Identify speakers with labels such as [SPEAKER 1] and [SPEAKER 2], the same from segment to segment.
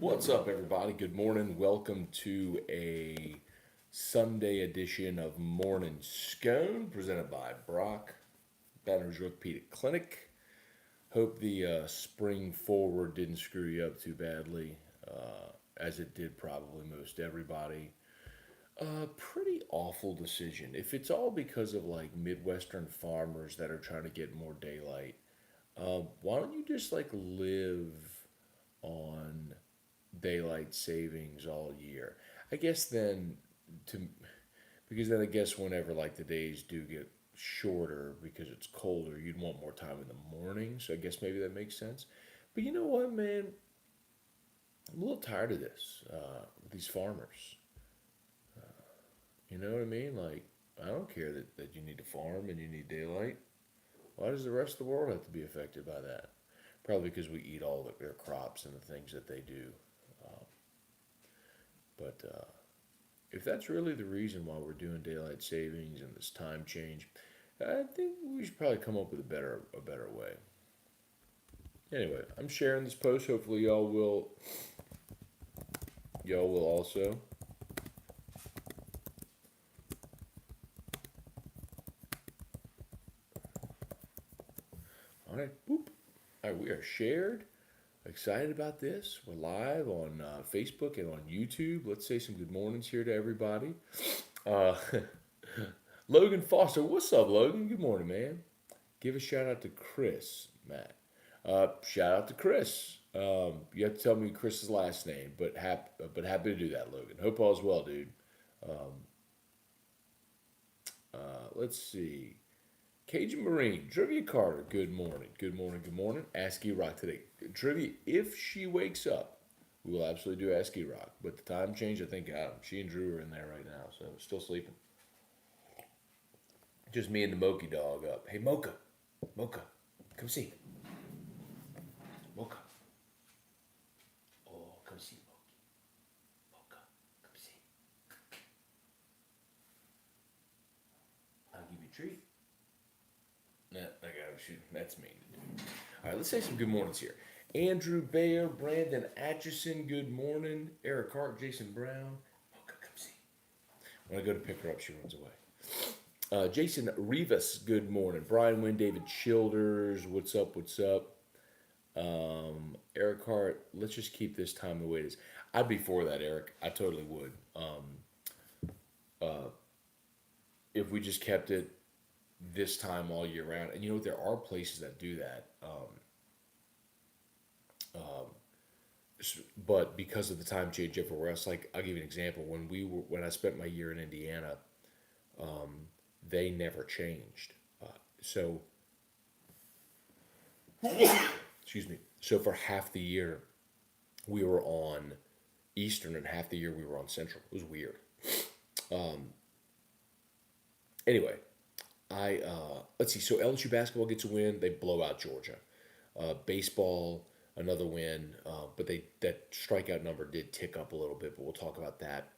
[SPEAKER 1] What's up, everybody? Good morning. Welcome to a Sunday edition of Morning Scone, presented by Brock, Baton Rouge Orthopedic Clinic. Hope the spring forward didn't screw you up too badly, as it did probably most everybody. Pretty awful decision. If it's all because of like Midwestern farmers that are trying to get more daylight, why don't you just like live on daylight savings all year? I guess then to because then I guess whenever like the days do get shorter because it's colder, you'd want more time in the morning. So I guess maybe that makes sense. But you know what, man? I'm a little tired of this with these farmers. You know what I mean? Like, I don't care that you need to farm and you need daylight. Why does the rest of the world have to be affected by that? Probably because we eat all of their crops and the things that they do. Um, but if that's really the reason why we're doing daylight savings and this time change, I think we should probably come up with a better way. Anyway, I'm sharing this post. Hopefully, y'all will also. All right, boop. All right, we are shared. Excited about this. We're live on Facebook and on YouTube. Let's say some good mornings here to everybody. Uh, Logan Foster, what's up, Logan? Good morning, man. Give a shout out to Chris, Matt. Shout out to Chris. You have to tell me Chris's last name, but happy to do that, Logan. Hope all's well, dude. Um, let's see. Cajun Marine, Trivia Carter, good morning. Good morning, good morning. Ask E Rock today. Trivia, if she wakes up, we will absolutely do Ask E Rock. But the time change, I think she and Drew are in there right now, so still sleeping. Just me and the Moki dog up. Hey, Mocha. Mocha, come see. Mocha. Oh, come see, Moki. Mocha, come see. I'll give you a treat. Nah, I gotta shoot. That's mean to do. All right, let's say some good mornings here. Andrew Bayer, Brandon Atchison, good morning. Eric Hart, Jason Brown. Mocha, come see. When I go to pick her up, she runs away. Jason Rivas, good morning. Brian Wynn, David Childers, what's up, what's up? Eric Hart, let's just keep this time the way it is. I'd be for that, Eric. I totally would. Uh, if we just kept it this time all year round. And you know, there are places that do that. Um, but because of the time change everywhere else, like I'll give you an example. When I spent my year in Indiana, um, they never changed. So excuse me. So for half the year, we were on Eastern, and half the year we were on Central. It was weird. Um, anyway, I let's see. So LSU basketball gets a win. They blow out Georgia. Baseball, another win, but that strikeout number did tick up a little bit. But we'll talk about that.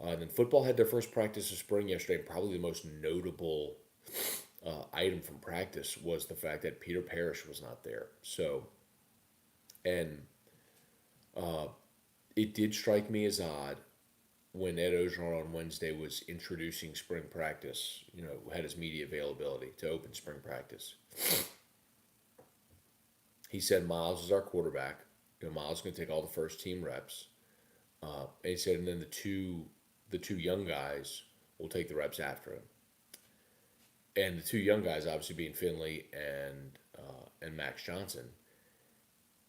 [SPEAKER 1] And then football had their first practice of spring yesterday. And probably the most notable item from practice was the fact that Peter Parrish was not there. So, and uh, it did strike me as odd when Ed Ogeron on Wednesday was introducing spring practice, had his media availability to open spring practice. He said Miles is our quarterback. Miles is going to take all the first team reps. And he said, and then the two young guys will take the reps after him. And the two young guys, obviously being Finley and Max Johnson.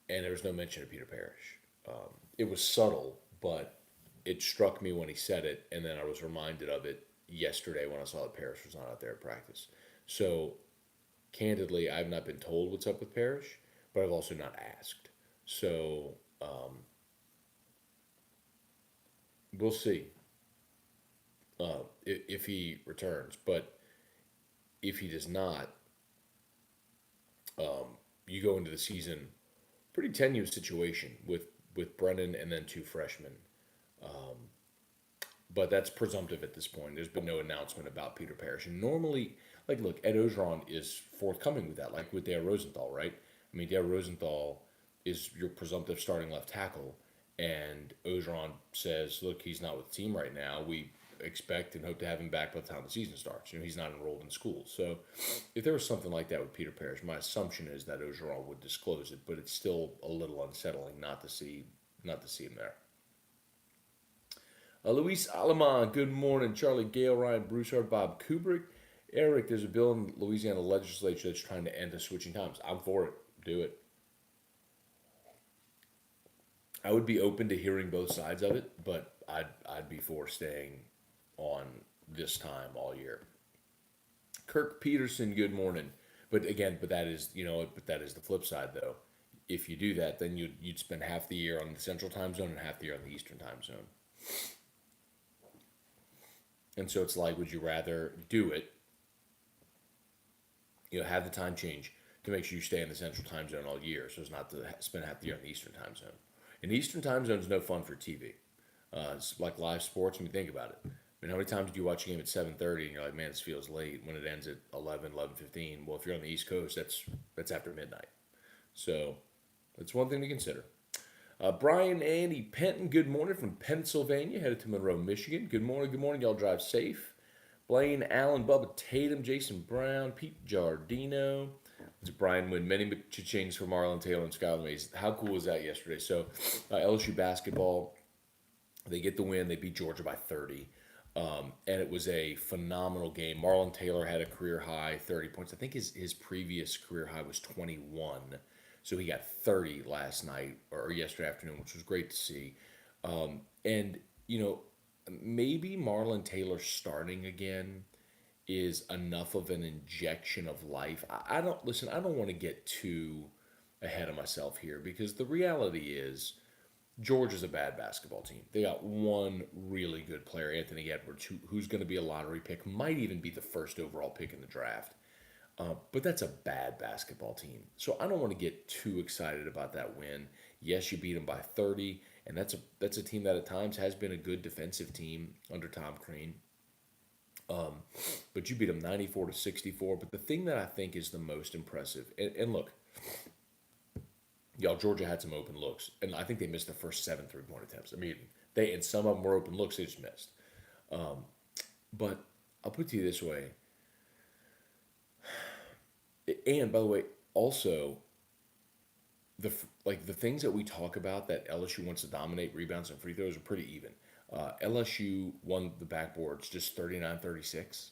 [SPEAKER 1] And there was no mention of Peter Parrish. It was subtle, but it struck me when he said it, and then I was reminded of it yesterday when I saw that Parrish was not out there at practice. So, candidly, I've not been told what's up with Parrish, but I've also not asked. So, we'll see if he returns. But if he does not, you go into the season pretty tenuous situation with Brennan and then two freshmen. Um, but that's presumptive at this point. There's been no announcement about Peter Parrish. And normally, like, look, Ed Ogeron is forthcoming with that, like with Dale Rosenthal, right? I mean, Dale Rosenthal is your presumptive starting left tackle, and Ogeron says, look, he's not with the team right now. We expect and hope to have him back by the time the season starts. He's not enrolled in school. So if there was something like that with Peter Parrish, my assumption is that Ogeron would disclose it, but it's still a little unsettling not to see him there. Luis Alaman, good morning. Charlie Gale, Ryan Broussard, Bob Kubrick. Eric, there's a bill in the Louisiana legislature that's trying to end the switching times. I'm for it. Do it. I would be open to hearing both sides of it, but I'd be for staying on this time all year. Kirk Peterson, good morning. But that is the flip side though. If you do that, then you'd spend half the year on the Central Time Zone and half the year on the Eastern Time Zone. And so it's like, would you rather do it? Have the time change to make sure you stay in the Central Time Zone all year, so as not to spend half the year on the Eastern Time Zone. And the Eastern Time Zone is no fun for TV. It's like live sports when you think about it. I mean, how many times do you watch a game at 7:30 and you're like, man, this feels late when it ends at 11:15? Well, if you're on the East Coast, that's after midnight. So that's one thing to consider. Brian Andy Penton, good morning from Pennsylvania, headed to Monroe, Michigan. Good morning. Y'all drive safe. Blaine Allen, Bubba Tatum, Jason Brown, Pete Giardino. Brian win many cha-chings for Marlon Taylor and Skylar Mays. How cool was that yesterday? So LSU basketball, they get the win. They beat Georgia by 30. And it was a phenomenal game. Marlon Taylor had a career high 30 points. I think his previous career high was 21. So he got 30 last night or yesterday afternoon, which was great to see. And, maybe Marlon Taylor starting again is enough of an injection of life. I don't want to get too ahead of myself here because the reality is Georgia's a bad basketball team. They got one really good player, Anthony Edwards, who's going to be a lottery pick, might even be the first overall pick in the draft. But that's a bad basketball team. So I don't want to get too excited about that win. Yes, you beat them by 30, and that's a team that at times has been a good defensive team under Tom Crean. But you beat them 94-64. But the thing that I think is the most impressive, and look, Georgia had some open looks, and I think they missed the first 7 3-point attempts. I mean, and some of them were open looks they just missed. But I'll put it to you this way. And by the way, also the things that we talk about that LSU wants to dominate, rebounds and free throws, are pretty even. LSU won the backboards just 39-36.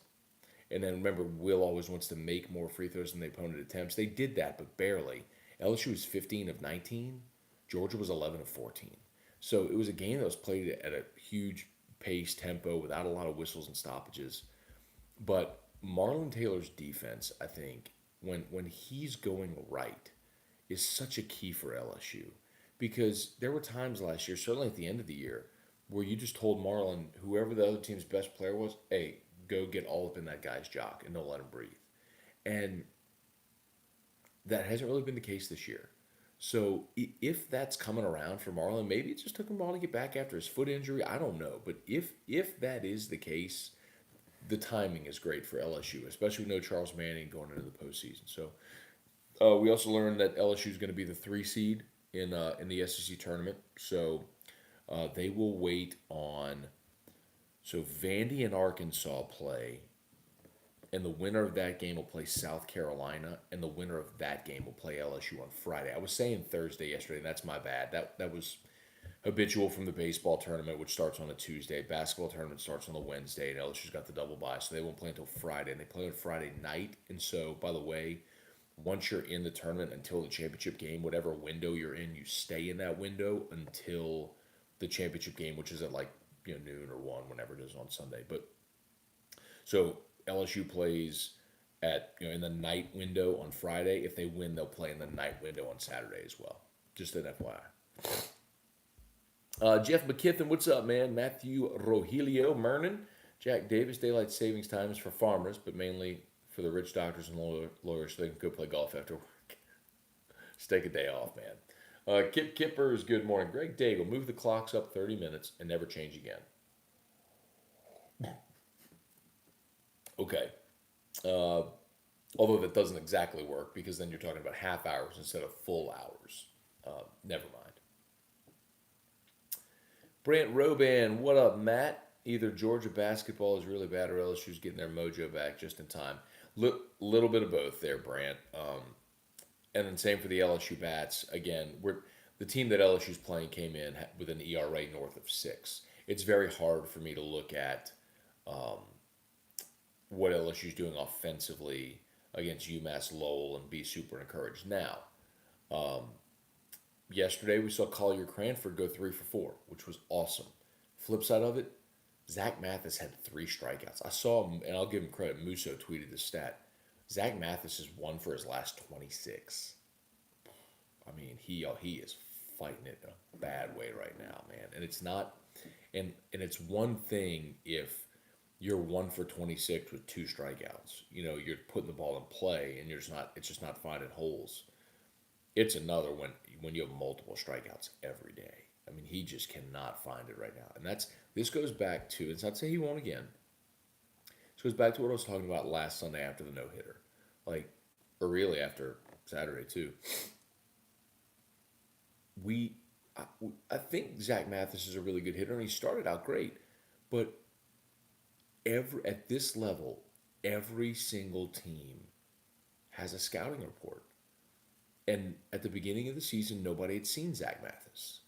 [SPEAKER 1] And then remember, Will always wants to make more free throws than the opponent attempts. They did that, but barely. LSU was 15 of 19. Georgia was 11 of 14. So it was a game that was played at a huge pace, tempo, without a lot of whistles and stoppages. But Marlon Taylor's defense, I think, when he's going right, is such a key for LSU. Because there were times last year, certainly at the end of the year, where you just told Marlon, whoever the other team's best player was, hey, go get all up in that guy's jock and don't let him breathe. And that hasn't really been the case this year. So if that's coming around for Marlon, maybe it just took him a while to get back after his foot injury. I don't know. But if that is the case, the timing is great for LSU, especially with no Charles Manning going into the postseason. So we also learned that LSU is going to be the 3 seed in the SEC tournament. So they will wait on. So Vandy and Arkansas play, and the winner of that game will play South Carolina, and the winner of that game will play LSU on Friday. I was saying Thursday yesterday, and that's my bad. That was habitual from the baseball tournament, which starts on a Tuesday. Basketball tournament starts on the Wednesday, and LSU's got the double bye, so they won't play until Friday, and they play on Friday night. And so, by the way, once you're in the tournament until the championship game, whatever window you're in, you stay in that window until the championship game, which is at noon or 1, whenever it is on Sunday. But so LSU plays at in the night window on Friday. If they win, they'll play in the night window on Saturday as well. Just an FYI. Jeff McKithen, what's up, man? Matthew Rogelio Mernon. Jack Davis, daylight savings time is for farmers, but mainly for the rich doctors and lawyers so they can go play golf after work. Just take a day off, man. Kip Kippers, good morning. Greg Daigle, move the clocks up 30 minutes and never change again. Okay. Although that doesn't exactly work because then you're talking about half hours instead of full hours. Never mind. Brant Roban, what up, Matt? Either Georgia basketball is really bad or LSU's getting their mojo back just in time. Little bit of both there, Brant. And then same for the LSU bats. Again, we're the team that LSU's playing came in with an ERA north of 6. It's very hard for me to look at what LSU's doing offensively against UMass Lowell and be super encouraged. Now, yesterday we saw Collier Cranford go 3 for 4, which was awesome. Flip side of it, Zach Mathis had 3 strikeouts. I saw him, and I'll give him credit. Musso tweeted this stat. Zach Mathis is 1 for his last 26. I mean, he is fighting it in a bad way right now, man. And it's not, and it's one thing if you're 1 for 26 with 2 strikeouts. You're putting the ball in play, and it's just not finding holes. It's another when you have multiple strikeouts every day. I mean, he just cannot find it right now, and this goes back to. It's not to say he won't again. This goes back to what I was talking about last Sunday after the no hitter, or really after Saturday too. I think Zach Mathis is a really good hitter, and he started out great, but at this level, every single team has a scouting report. And at the beginning of the season, nobody had seen Zach Mathis.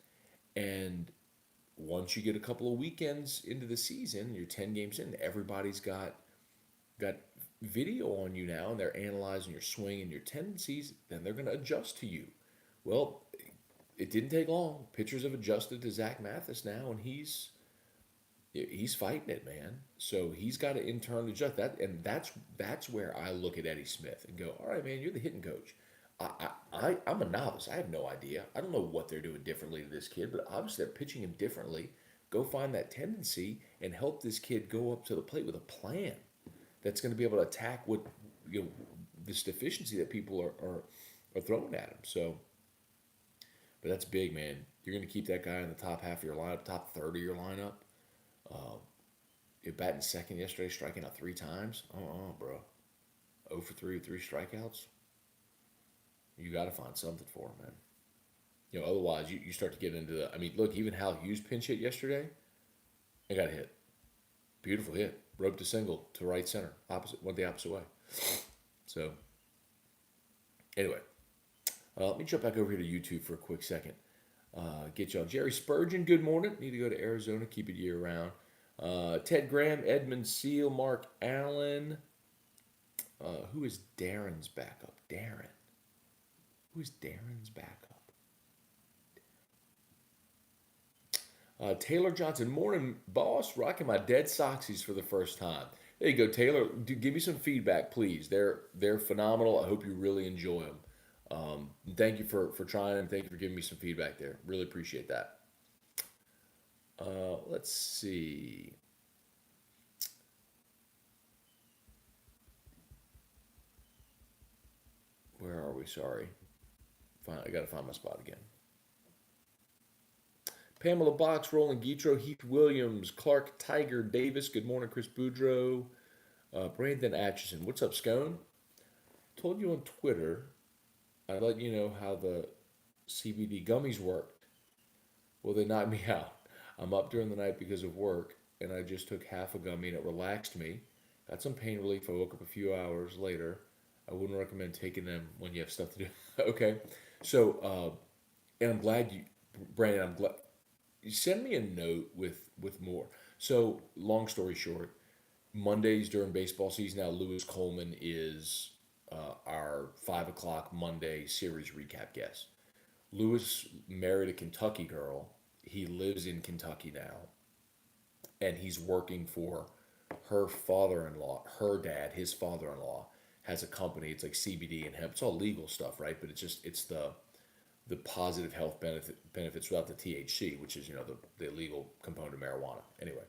[SPEAKER 1] And once you get a couple of weekends into the season, you're 10 games in, everybody's got video on you now, and they're analyzing your swing and your tendencies, then they're going to adjust to you. Well, it didn't take long. Pitchers have adjusted to Zach Mathis now, and he's fighting it, man. So he's got to internally adjust that, and that's where I look at Eddie Smith and go, all right, man, you're the hitting coach. I'm a novice. I have no idea. I don't know what they're doing differently to this kid, but obviously they're pitching him differently. Go find that tendency and help this kid go up to the plate with a plan that's going to be able to attack what this deficiency that people are throwing at him. So, but that's big, man. You're going to keep that guy in the top half of your lineup, top third of your lineup. You're batting second yesterday, striking out 3 times. Bro. 0 for 3 with 3 strikeouts. You got to find something for him, man. Otherwise you start to get into the. I mean, look, even Hal Hughes pinch hit yesterday. I got hit. Beautiful hit. Roped a single to right center. Went the opposite way. So, anyway, let me jump back over here to YouTube for a quick second. Get y'all. Jerry Spurgeon, good morning. Need to go to Arizona. Keep it year round. Ted Graham, Edmund Seal, Mark Allen. Who is Darren's backup? Darren. Who's Darren's backup? Taylor Johnson, morning, boss. Rocking my dead Soxies for the first time. There you go, Taylor. Give me some feedback, please. They're phenomenal. I hope you really enjoy them. Thank you for trying, and thank you for giving me some feedback there. Really appreciate that. Let's see. Where are we? Sorry. I got to find my spot again. Pamela Box, Roland Guitro, Heath Williams, Clark Tiger Davis. Good morning, Chris Boudreau. Brandon Atchison. What's up, Scone? Told you on Twitter, I'd let you know how the CBD gummies worked. Well, they knocked me out. I'm up during the night because of work, and I just took half a gummy, and it relaxed me. Got some pain relief. I woke up a few hours later. I wouldn't recommend taking them when you have stuff to do. Okay. So, and I'm glad Brandon, I'm glad you send me a note with more. So, long story short, Mondays during baseball season now, Lewis Coleman is our 5 o'clock Monday series recap guest. Lewis married a Kentucky girl. He lives in Kentucky now, and he's working for her father-in-law, her dad, his father-in-law has a company. It's like CBD and hemp. It's all legal stuff, right? But it's the positive health benefits without the THC, which is the illegal component of marijuana. Anyway,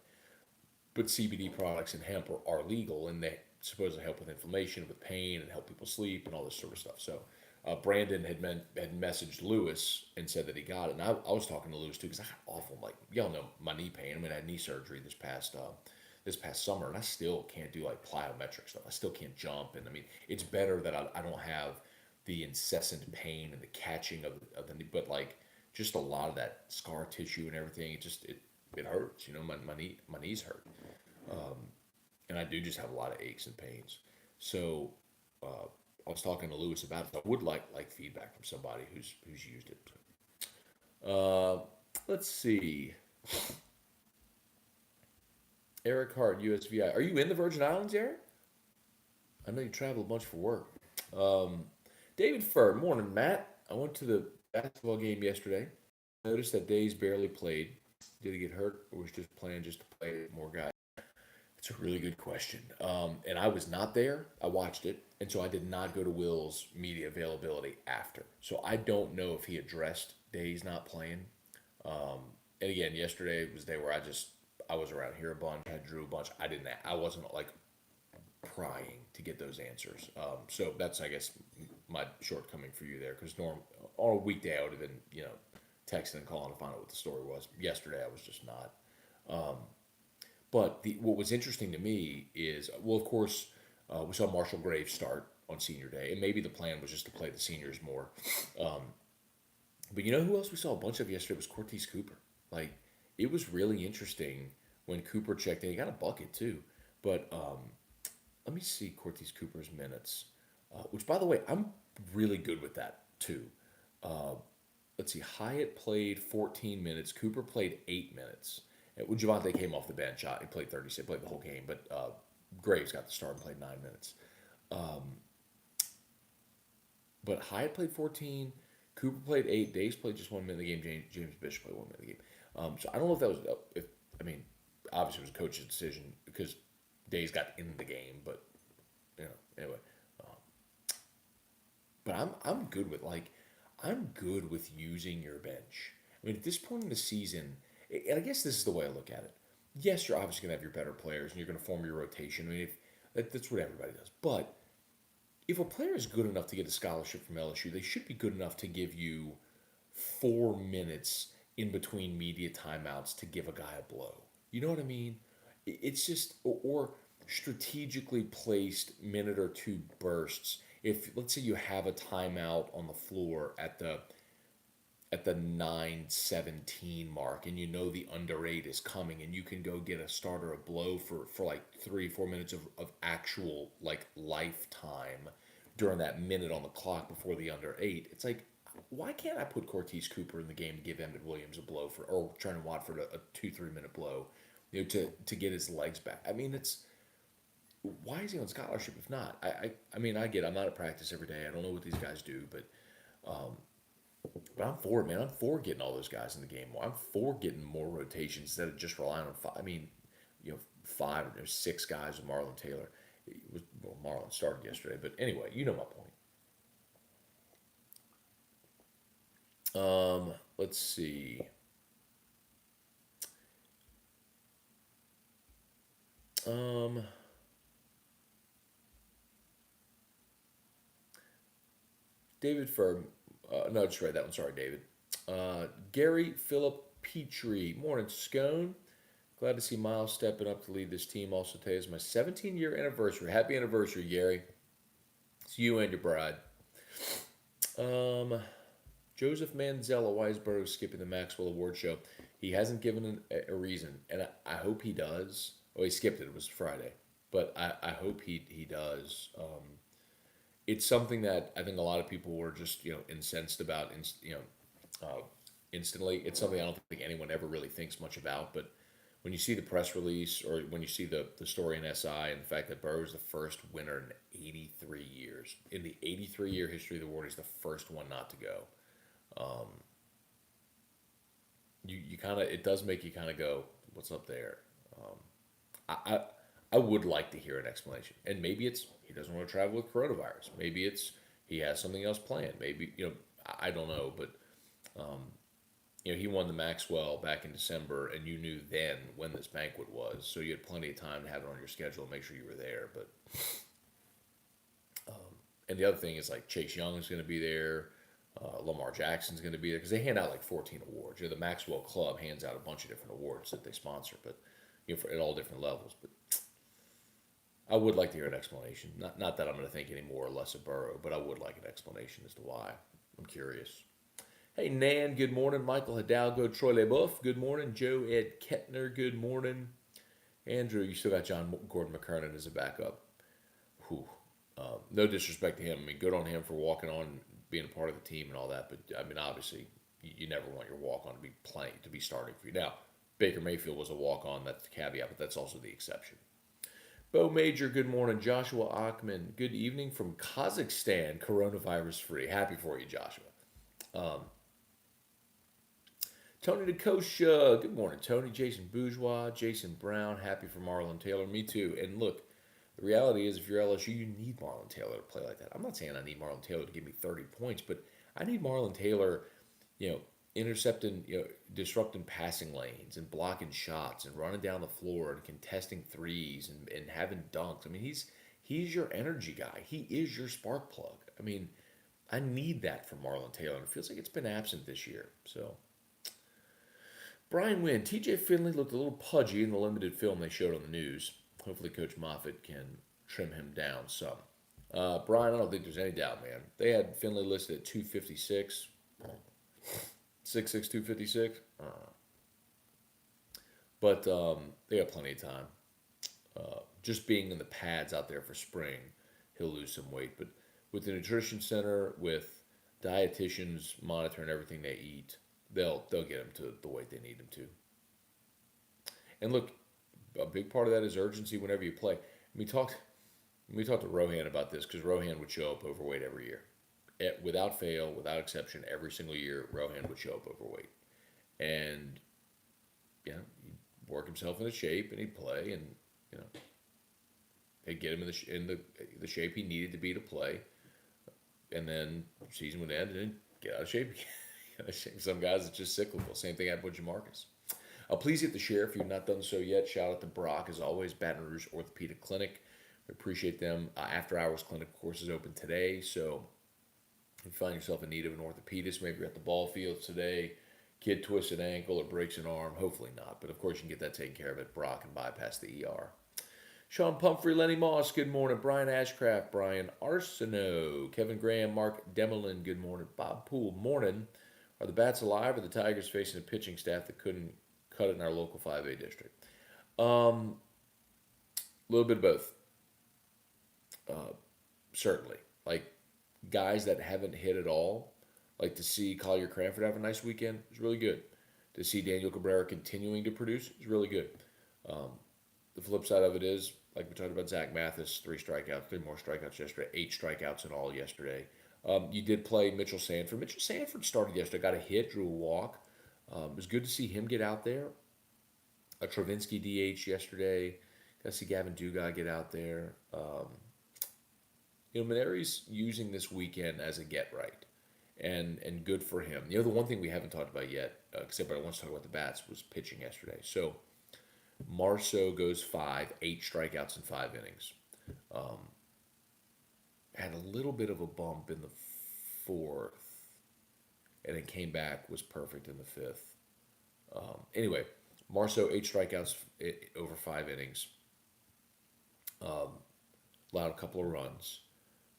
[SPEAKER 1] but CBD products and hemp are legal, and they supposedly help with inflammation, with pain, and help people sleep and all this sort of stuff. So Brandon had messaged Lewis and said that he got it, and I was talking to Lewis too because I got awful, like y'all know, my knee pain. I mean, I had knee surgery this past summer, and I still can't do like plyometric stuff. I still can't jump, and I mean, it's better that I don't have the incessant pain and the catching of the knee, but like just a lot of that scar tissue and everything. it hurts. My knees hurt, and I do just have a lot of aches and pains. So I was talking to Lewis about it. I would like feedback from somebody who's used it. Let's see. Eric Hart, USVI. Are you in the Virgin Islands, Eric? I know you travel a bunch for work. Um, David Fur, morning, Matt. I went to the basketball game yesterday. Noticed that Days barely played. Did he get hurt or was just playing just to play more guys? It's a really good question. And I was not there. I watched it. And so I did not go to Will's media availability after. So I don't know if he addressed Days not playing. Um, and again, yesterday was the day where I was around here a bunch. I drew a bunch. I wasn't like prying to get those answers. So that's, I guess, my shortcoming for you there. Because on a weekday, I would have been, texting and calling to find out what the story was. Yesterday, I was just not. Um, but what was interesting to me is, well, of course, we saw Marshall Graves start on senior day, and maybe the plan was just to play the seniors more. Um, but you know who else we saw a bunch of yesterday was Cortez Cooper. Like, it was really interesting when Cooper checked in. He got a bucket too. But let me see Cortez Cooper's minutes, which, by the way, I'm really good with that too. Uh, let's see. Hyatt played 14 minutes. Cooper played 8 minutes. And when Javante came off the bench, he played 36, played the whole game. But Graves got the start and played 9 minutes. Um, but Hyatt played 14. Cooper played 8. Days played just 1 minute of the game. James Bishop played 1 minute of the game. So I don't know if that was if I mean obviously it was a coach's decision because Days got in the game, but anyway. Um, but I'm good with I'm good with using your bench. I mean, at this point in the season, and I guess this is the way I look at it. Yes, you're obviously gonna have your better players, and you're gonna form your rotation. I mean, that's what everybody does. But if a player is good enough to get a scholarship from LSU, they should be good enough to give you 4 minutes in between media timeouts to give a guy a blow. You know what I mean? It's just or strategically placed minute or two bursts. If let's say you have a timeout on the floor at the 9:17 mark and you know the under 8 is coming and you can go get a starter a blow for like 3 4 minutes of actual like lifetime during that minute on the clock before the under 8, it's like why can't I put Cortez Cooper in the game to give Emmett Williams a blow for or Trent Watford a 2 3 minute blow to get his legs back. I mean it's why is he on scholarship if not? I mean I get I'm not at practice every day. I don't know what these guys do, um, but I'm for it, man. I'm for getting all those guys in the game. I'm for getting more rotations instead of just relying on five. I mean, five or 6 guys with Marlon Taylor. Marlon started yesterday, but anyway, you know my point. Let's see. Um, David Ferb. No, just read that one. Sorry, David. Gary Philip Petrie. Morning, Scone. Glad to see Miles stepping up to lead this team. Also, today is my 17-year anniversary. Happy anniversary, Gary. It's you and your bride. Joseph Manzella, why is Burrow skipping the Maxwell Award show? He hasn't given a reason, and I hope he does. Oh, he skipped it. It was Friday, but I hope he does. It's something that I think a lot of people were just incensed about. Instantly. It's something I don't think anyone ever really thinks much about. But when you see the press release or when you see the story in SI and the fact that Burrow is the first winner in 83 years, in the 83-year history of the award, he's the first one not to go. Um, you kind of it does make you kind of go, what's up there? Um, I I would like to hear an explanation, and maybe it's he doesn't want to travel with coronavirus. Maybe it's he has something else planned. Maybe I don't know, but um, he won the Maxwell back in December, and you knew then when this banquet was, so you had plenty of time to have it on your schedule and make sure you were there. But and the other thing is like Chase Young is going to be there. Lamar Jackson's going to be there because they hand out like 14 awards. The Maxwell Club hands out a bunch of different awards that they sponsor, but at all different levels. But I would like to hear an explanation. Not that I'm going to think any more or less of Burrow, but I would like an explanation as to why. I'm curious. Hey, Nan, good morning. Michael Hidalgo, Troy LeBoeuf, good morning. Joe Ed Kettner, good morning. Andrew, you still got John Gordon McKernan as a backup. Whew. No disrespect to him. I mean, good on him for walking on, being a part of the team and all that. But I mean, obviously, you never want your walk on to be playing, to be starting for you. Now, Baker Mayfield was a walk on. That's the caveat, but that's also the exception. Bo Major, good morning. Joshua Achman, good evening from Kazakhstan, coronavirus free. Happy for you, Joshua. Um, Tony DeKosha, good morning, Tony. Jason Bourgeois, Jason Brown, happy for Marlon Taylor. Me too. And look, the reality is, if you're LSU, you need Marlon Taylor to play like that. I'm not saying I need Marlon Taylor to give me 30 points, but I need Marlon Taylor, you know, intercepting, disrupting passing lanes and blocking shots and running down the floor and contesting threes and having dunks. I mean, he's your energy guy. He is your spark plug. I mean, I need that from Marlon Taylor, and it feels like it's been absent this year. So, Brian Wynn, TJ Finley looked a little pudgy in the limited film they showed on the news. Hopefully, Coach Moffitt can trim him down some. Brian, I don't think there's any doubt, man. They had Finley listed at 256, 6'6", 256. But they got plenty of time. Just being in the pads out there for spring, he'll lose some weight. But with the nutrition center, with dietitians monitoring everything they eat, they'll get him to the weight they need him to. And look, a big part of that is urgency whenever you play. We talked to Rohan about this because Rohan would show up overweight every year. Without fail, without exception, every single year, Rohan would show up overweight. And, he'd work himself into shape and he'd play and, they'd get him in the shape he needed to be to play. And then season would end and then get out of shape again. Some guys, it's just cyclical. Same thing happened with Jamarcus. Please hit the share if you've not done so yet. Shout out to Brock, as always, Baton Rouge Orthopedic Clinic. We appreciate them. After Hours Clinic, of course, is open today. So if you find yourself in need of an orthopedist, maybe you're at the ball fields today, kid twists an ankle or breaks an arm. Hopefully not. But, of course, you can get that taken care of at Brock and bypass the ER. Sean Pumphrey, Lenny Moss, good morning. Brian Ashcraft, Brian Arsenault, Kevin Graham, Mark Demelin, good morning. Bob Poole, morning. Are the Bats alive or the Tigers facing a pitching staff that couldn't cut it in our local 5A district? A little bit of both. Certainly. Like, guys that haven't hit at all, like to see Collier Cranford have a nice weekend is really good. To see Daniel Cabrera continuing to produce is really good. The flip side of it is, like we talked about Zach Mathis, 3 more strikeouts yesterday, 8 strikeouts in all yesterday. You did play Mitchell Sanford. Mitchell Sanford started yesterday, got a hit, drew a walk. It was good to see him get out there. Travinsky DH yesterday. Got to see Gavin Dugas get out there. Maneri's using this weekend as a get right, and good for him. The one thing we haven't talked about yet, except I want to talk about the bats, was pitching yesterday. So Marceau goes 8 strikeouts in 5 innings. Had a little bit of a bump in the 4th, and then came back, was perfect in the 5th. Anyway, Marceau, 8 strikeouts over 5 innings. Allowed a couple of runs.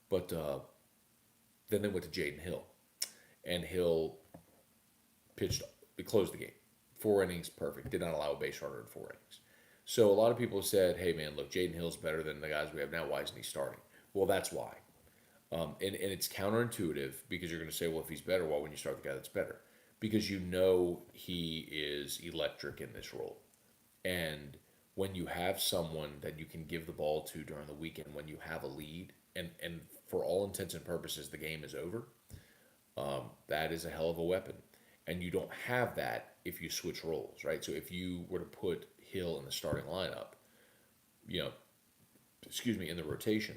[SPEAKER 1] But then they went to Jaden Hill. And Hill closed the game. 4 innings, perfect. Did not allow a base runner in 4 innings. So a lot of people said, hey, man, look, Jaden Hill's better than the guys we have now. Why isn't he starting? Well, that's why. And it's counterintuitive because you're going to say, well, if he's better, why wouldn't you start the guy that's better? Because he is electric in this role. And when you have someone that you can give the ball to during the weekend, when you have a lead, and for all intents and purposes, the game is over, that is a hell of a weapon. And you don't have that if you switch roles, right? So if you were to put Hill in the starting lineup, in the rotation,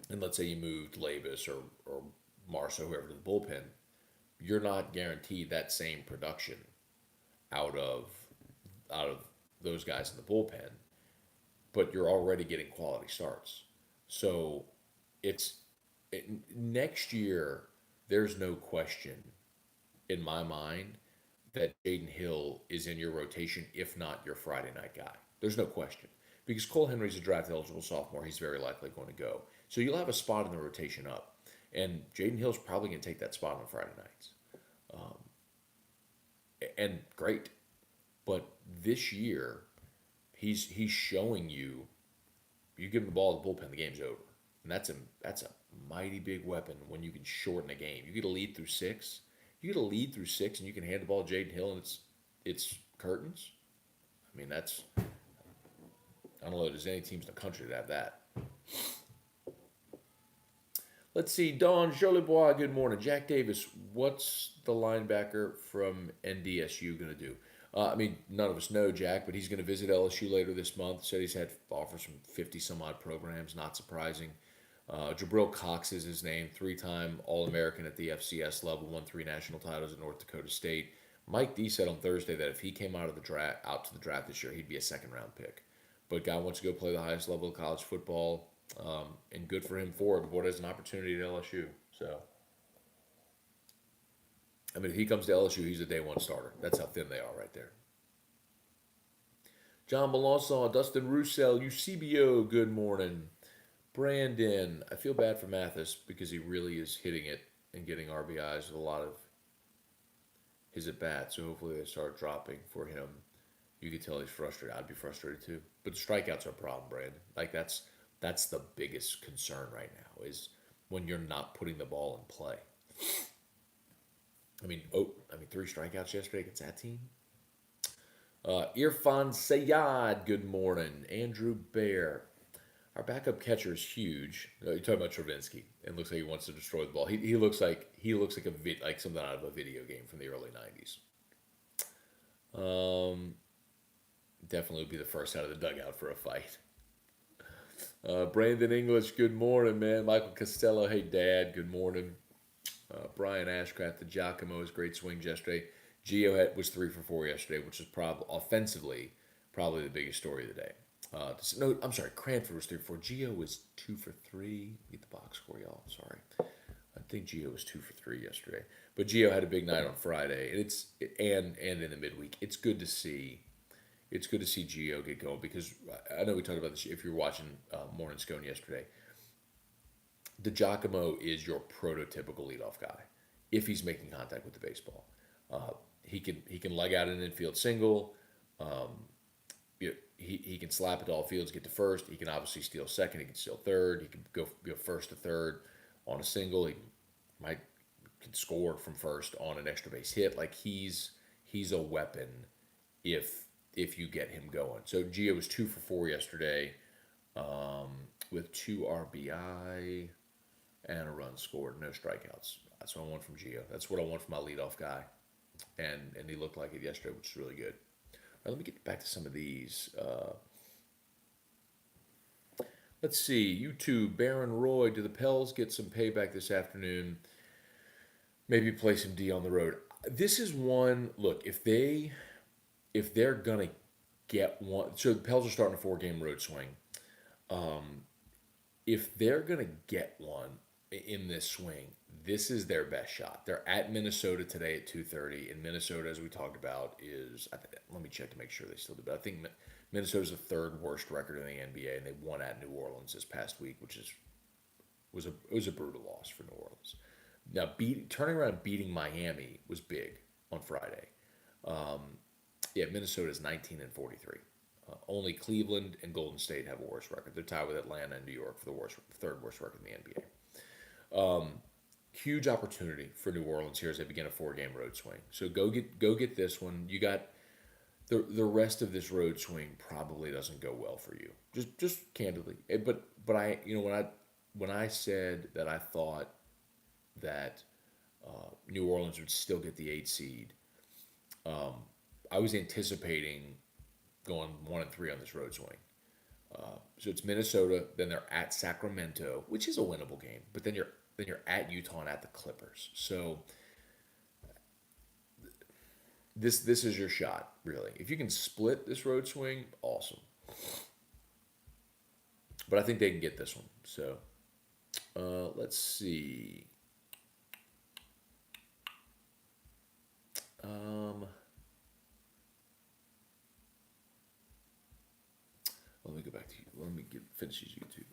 [SPEAKER 1] and let's say you moved Labus or Marceau, whoever, to the bullpen, you're not guaranteed that same production out of those guys in the bullpen, but you're already getting quality starts. So next year, there's no question in my mind that Jaden Hill is in your rotation, if not your Friday night guy. There's no question. Because Cole Henry's a draft-eligible sophomore. He's very likely going to go. So you'll have a spot in the rotation up. And Jaden Hill's probably going to take that spot on Friday nights. and great. But this year, he's showing you, you give him the ball to the bullpen, the game's over, and that's a mighty big weapon when you can shorten a game. You get a lead through six, and you can hand the ball to Jaden Hill, and it's curtains. I mean, that's, I don't know if there's any teams in the country that have that. Let's see, Don Jolibois, good morning. Jack Davis, what's the linebacker from NDSU going to do? I mean, none of us know Jack, but he's going to visit LSU later this month. Said he's had offers from 50-some-odd programs, not surprising. Jabril Cox is his name, three-time All-American at the FCS level, won 3 national titles at North Dakota State. Mike D said on Thursday that if he came out to the draft this year, he'd be a second-round pick. But guy wants to go play the highest level of college football, and good for him for it. But boy, has an opportunity at LSU. So, I mean, if he comes to LSU, he's a day one starter. That's how thin they are right there. John Melanson, Dustin Roussel, UCBO, good morning. Brandon, I feel bad for Mathis because he really is hitting it and getting RBIs with a lot of his at-bats. So hopefully they start dropping for him. You can tell he's frustrated. I'd be frustrated too. But strikeouts are a problem, Brandon. Like that's the biggest concern right now is when you're not putting the ball in play. I mean, 3 strikeouts yesterday against that team. Irfan Sayad, good morning. Andrew Bear. Our backup catcher is huge. You're talking about Travinsky, and looks like he wants to destroy the ball. He looks like like something out of a video game from the early '90s. Definitely would be the first out of the dugout for a fight. Brandon English, good morning, man. Michael Costello, hey, Dad, good morning. Brian Ashcraft, the Giacomo's great swings yesterday. Gio was 3 for 4 yesterday, which is offensively probably the biggest story of the day. No, I'm sorry, Cranford was 3 for 4. Gio was 2 for 3. Get the box score, y'all. Sorry. I think Gio was 2 for 3 yesterday. But Gio had a big night on Friday, and in the midweek. It's good to see Gio get going because I know we talked about this if you're watching Morning Scone yesterday. DiGiacomo is your prototypical leadoff guy if he's making contact with the baseball. He can leg out an infield single. He can slap it to all fields, get to first. He can obviously steal second. He can steal third. He can go first to third on a single. He can score from first on an extra base hit. Like he's a weapon if you get him going. So Gio was 2 for 4 yesterday, with 2 RBI and a run scored, no strikeouts. That's what I want from Gio. That's what I want from my leadoff guy, and he looked like it yesterday, which is really good. All right, let me get back to some of these. Let's see. YouTube, Baron Roy, do the Pels get some payback this afternoon? Maybe play some D on the road. This is one, look, if they're going to get one, so the Pels are starting a 4-game road swing. If they're going to get one in this swing, this is their best shot. They're at Minnesota today at 2:30, and Minnesota, as we talked about, let me check to make sure they still do, but I think Minnesota's the 3rd worst record in the NBA, and they won at New Orleans this past week, which was a brutal loss for New Orleans. Now, turning around and beating Miami was big on Friday. Minnesota's 19-43. Only Cleveland and Golden State have a worse record. They're tied with Atlanta and New York for the 3rd worst record in the NBA. Huge opportunity for New Orleans here as they begin a 4-game road swing. So go get this one. You got the rest of this road swing probably doesn't go well for you. Just candidly. But I when I said that I thought that New Orleans would still get the 8 seed, I was anticipating going 1-3 on this road swing. So it's Minnesota, then they're at Sacramento, which is a winnable game, but then you're at Utah and at the Clippers. So this is your shot, really. If you can split this road swing, awesome. But I think they can get this one. So let's see. Let me go back to you. Let me finish his YouTube.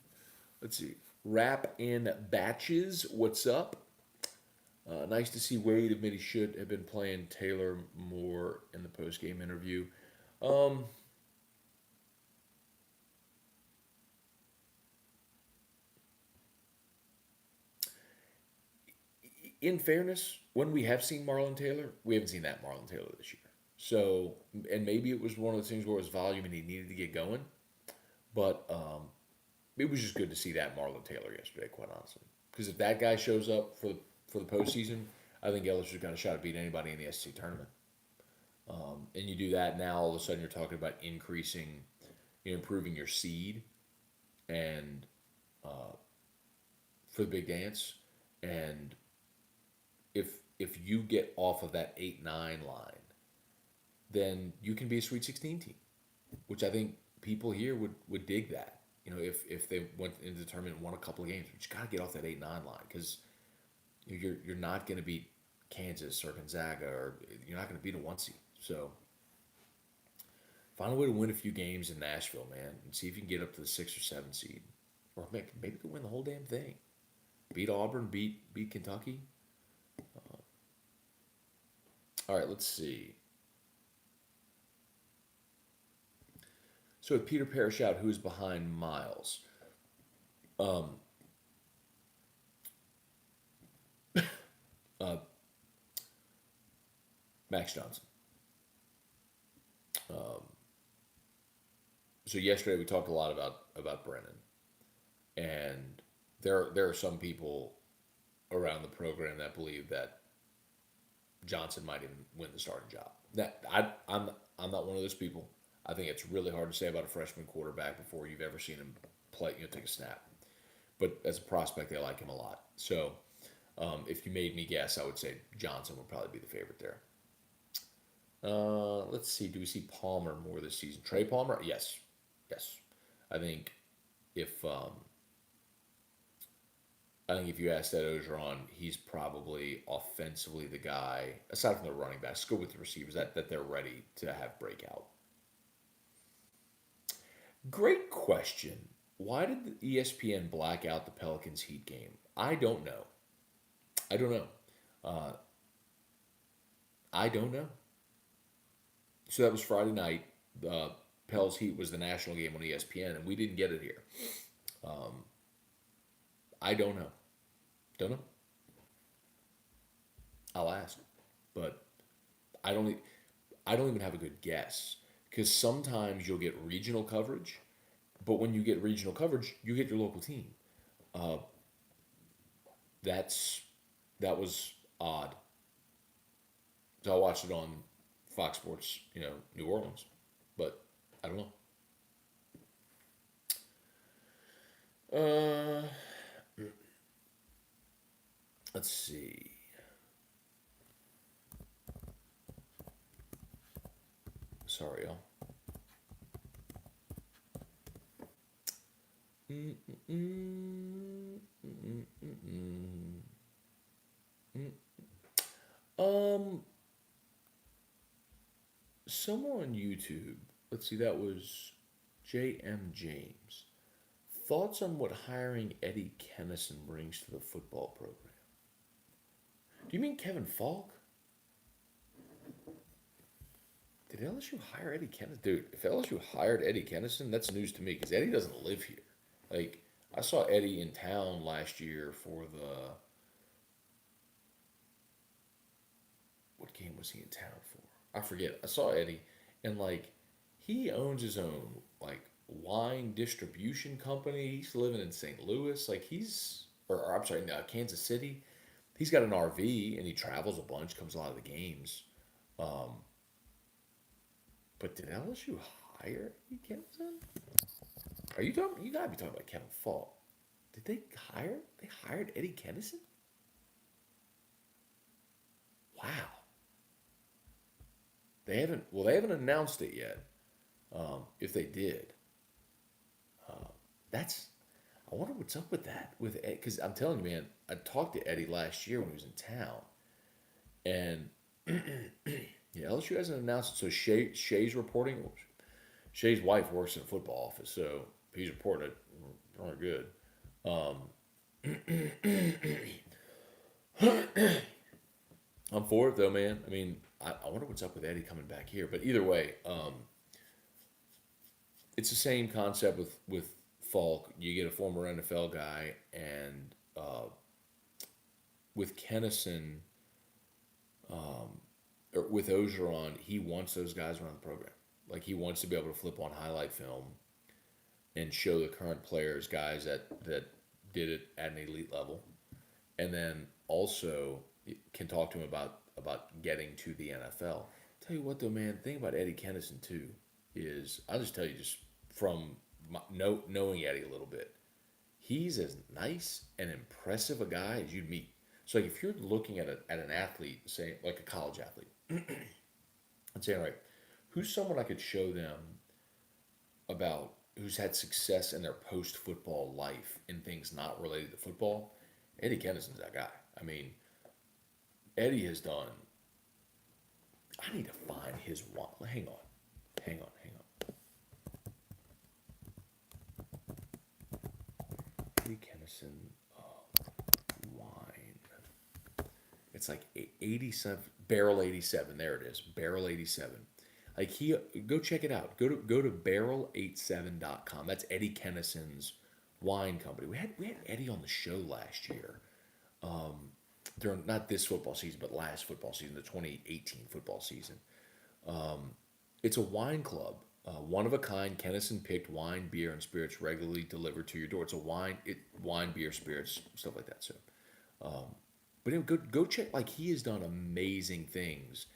[SPEAKER 1] Let's see. Rap in Batches. What's up? Nice to see Wade admit he should have been playing Taylor more in the post game interview. Um, in fairness, when we have seen Marlon Taylor, we haven't seen that Marlon Taylor this year. So, and maybe it was one of those things where it was volume and he needed to get going, but it was just good to see that Marlon Taylor yesterday, quite honestly. Because if that guy shows up for the postseason, I think LSU's got a shot at beating anybody in the SEC tournament. And you do that now, all of a sudden you're talking about increasing, improving your seed, and for the big dance, and if you get off of that 8-9 line, then you can be a Sweet 16 team, which I think people here would dig that. If they went into the tournament and won a couple of games, but you got to get off that 8-9 line because you're not going to beat Kansas or Gonzaga, or you're not going to beat a 1 seed. So find a way to win a few games in Nashville, man, and see if you can get up to the 6 or 7 seed, or maybe to win the whole damn thing. Beat Auburn, beat Kentucky. All right, let's see. So with Peter Parrish out, who's behind Miles? Um, uh, Max Johnson. So yesterday we talked a lot about Brennan, and there are some people around the program that believe that Johnson might even win the starting job. I'm not one of those people. I think it's really hard to say about a freshman quarterback before you've ever seen him play, take a snap. But as a prospect, I like him a lot. So if you made me guess, I would say Johnson would probably be the favorite there. Let's see. Do we see Palmer more this season? Trey Palmer? Yes. Yes. I think if um, I think if you ask that Ogeron, he's probably offensively the guy, aside from the running backs, go with the receivers, that they're ready to have breakout. Great question. Why did the ESPN black out the Pelicans Heat game? I don't know. I don't know. Uh, I don't know. So that was Friday night. Pels Heat was the national game on ESPN, and we didn't get it here. Um, I don't know. Don't know. I'll ask, but I don't. I don't even have a good guess because sometimes you'll get regional coverage, but when you get regional coverage, you get your local team. Uh, that's that was odd. So I watched it on Fox Sports, New Orleans, but I don't know. Let's see. Sorry, y'all. Um, Someone on YouTube. Let's see. That was J.M. James. Thoughts on what hiring Eddie Kennison brings to the football program? Do you mean Kevin Falk? Did LSU hire Eddie Kennison? Dude, if LSU hired Eddie Kennison, that's news to me because Eddie doesn't live here. Like, I saw Eddie in town last year for the. What game was he in town for? I forget. I saw Eddie, and like, he owns his own like wine distribution company. He's living in St. Louis. Like, or I'm sorry, no, Kansas City. He's got an RV and he travels a bunch, comes a lot of the games. Um, but did LSU hire Eddie Kennison? Are you talking? You gotta be talking about Kevin Falk. Did they hire? They hired Eddie Kennison? Wow. They haven't. Well, they haven't announced it yet. If they did, that's. I wonder what's up with that. With because I'm telling you, man, I talked to Eddie last year when he was in town, and yeah, LSU hasn't announced it. So Shay's reporting. Shay's wife works in a football office, so he's reporting it. Darn good. Um, for it though, man. I mean, I wonder what's up with Eddie coming back here. But either way, it's the same concept with Falk. You get a former NFL guy, and with Kennison, or with Ogeron, he wants those guys around the program. Like he wants to be able to flip on highlight film and show the current players, guys that did it at an elite level, and then also can talk to him about getting to the NFL. Tell you what though, man, the thing about Eddie Kennison too is I'll just tell you just from knowing Eddie a little bit, he's as nice and impressive a guy as you'd meet. So like if you're looking at an athlete, say like a college athlete, and saying, all right, who's someone I could show them about who's had success in their post football life in things not related to football? Eddie Kennison's that guy. I mean, Eddie has done. I need to find his one. Hang on. Eddie Kennison wine. It's like 87 barrel 87. There it is, barrel 87. Like go check it out. Go to barrel87.com. That's Eddie Kennison's wine company. We had Eddie on the show last year. During not this football season, but last football season, the 2018 football season. It's a wine club, one of a kind. Kennison picked wine, beer, and spirits regularly delivered to your door. It's a wine, beer, spirits, stuff like that. So, but anyway, go check. Like he has done amazing things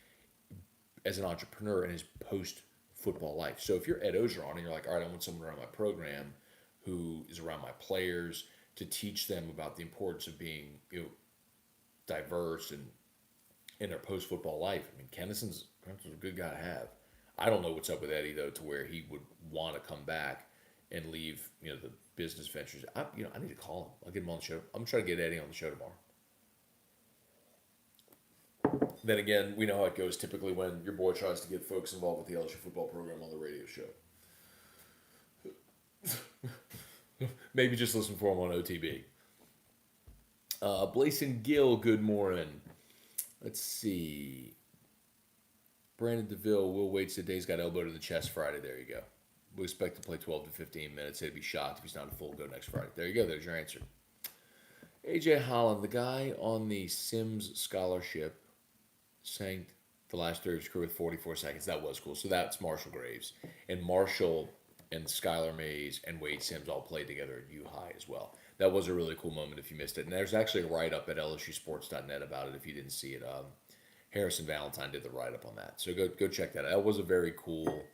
[SPEAKER 1] as an entrepreneur in his post football life. So if you're Ed Ogeron and you're like, all right, I want someone around my program who is around my players to teach them about the importance of being, diverse and in their post football life. I mean, Kennison's a good guy to have. I don't know what's up with Eddie though, to where he would want to come back and leave, the business ventures. I need to call him. I'll get him on the show. I'm trying to get Eddie on the show tomorrow. Then again, we know how it goes typically when your boy tries to get folks involved with the LSU football program on the radio show. Maybe just listen for him on OTB. Blason Gill, good morning. Let's see. Brandon DeVille, Will Wade said Day's got elbow to the chest Friday. There you go. We expect to play 12 to 15 minutes. He'd be shocked if he's not a full go next Friday. There you go. There's your answer. AJ Holland, the guy on the Sims scholarship, sang the last third of his career with 44 seconds. That was cool. So that's Marshall Graves. And Marshall and Skylar Mays and Wade Sims all played together at U High as well. That was a really cool moment if you missed it. And there's actually a write-up at lsusports.net about it if you didn't see it. Harrison Valentine did the write-up on that. So go check that out. That was a very cool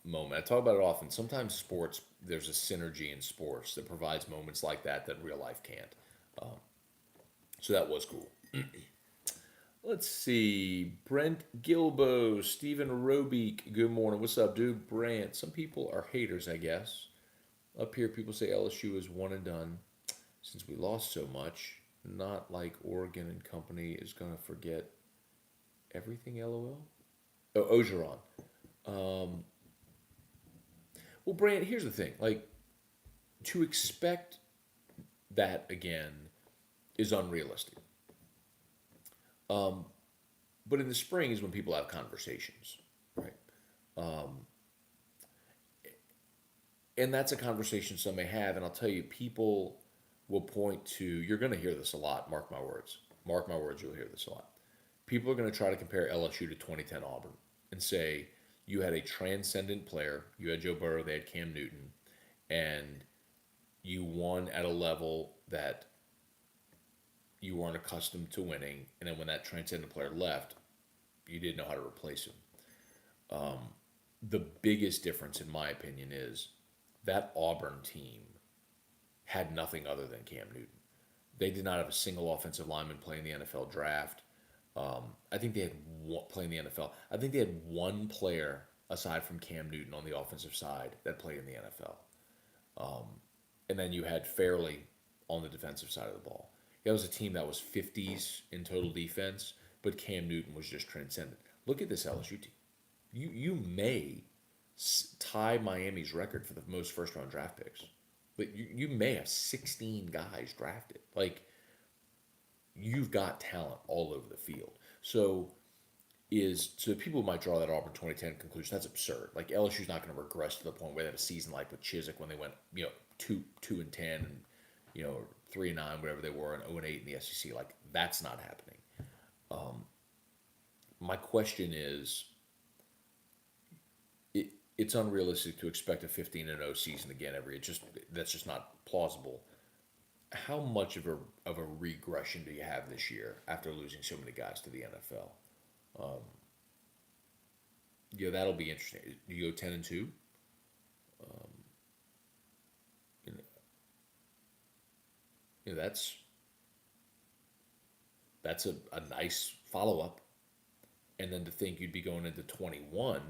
[SPEAKER 1] moment. I talk about it often. Sometimes sports, there's a synergy in sports that provides moments like that real life can't. So that was cool. Let's see. Brent Gilbo, Stephen Robeek, good morning. What's up, dude? Brant, some people are haters, I guess. Up here, people say LSU is one and done since we lost so much. Not like Oregon and company is going to forget everything, LOL. Oh, Ogeron. Well, Brant, here's the thing. Like, to expect that again is unrealistic. But in the spring is when people have conversations, right? And that's a conversation some may have. And I'll tell you, people will point to, you're going to hear this a lot, mark my words. Mark my words, you'll hear this a lot. People are going to try to compare LSU to 2010 Auburn and say, you had a transcendent player, you had Joe Burrow, they had Cam Newton, and you won at a level that you weren't accustomed to winning. And then when that transcendent player left, you didn't know how to replace him. The biggest difference, in my opinion, is that Auburn team had nothing other than Cam Newton. They did not have a single offensive lineman play in the NFL draft. I think they had play in the NFL. I think they had one player aside from Cam Newton on the offensive side that played in the NFL. And then you had Fairley on the defensive side of the ball. That was a team that was 50s in total defense, but Cam Newton was just transcendent. Look at this LSU team. You may tie Miami's record for the most first-round draft picks. But you may have 16 guys drafted. Like, you've got talent all over the field. So people might draw that Auburn 2010 conclusion. That's absurd. Like LSU's not going to regress to the point where they have a season like with Chiswick when they went 2-10 and 3-9 whatever they were and 0-8 in the SEC. Like that's not happening. My question is, it's unrealistic to expect a 15-0 season again every. That's just not plausible. How much of a regression do you have this year after losing so many guys to the NFL? That'll be interesting. You go 10-2. You know, that's a nice follow up, and then to think you'd be going into 21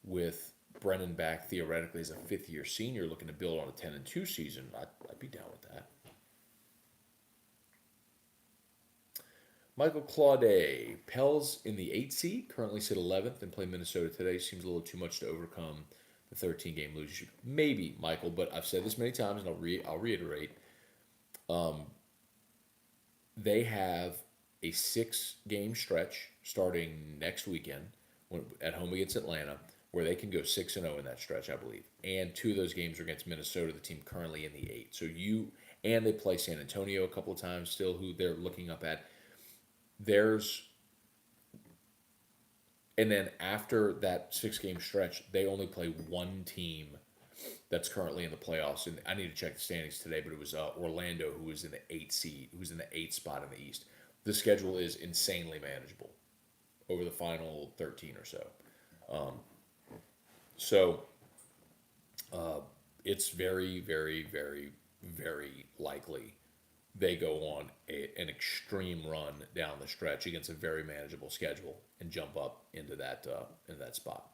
[SPEAKER 1] with Brennan back theoretically as a fifth year senior looking to build on a 10-2 season, I'd be down with that. Michael Claude, Pels in the 8th seed, currently sit 11th and play Minnesota today. Seems a little too much to overcome the 13-game losing streak. Maybe, Michael, but I've said this many times and I'll reiterate. They have a 6-game stretch starting next weekend at home against Atlanta where they can go 6-0 in that stretch, I believe. And 2 of those games are against Minnesota, the team currently in the 8. And they play San Antonio a couple of times still, who they're looking up at. And then after that 6-game stretch, they only play one team that's currently in the playoffs. And I need to check the standings today, but it was Orlando, who was in the 8th seed, who's in the 8th spot in the East. The schedule is insanely manageable over the final 13 or so. It's very, very, very, very likely they go on an extreme run down the stretch against a very manageable schedule and jump up into that spot.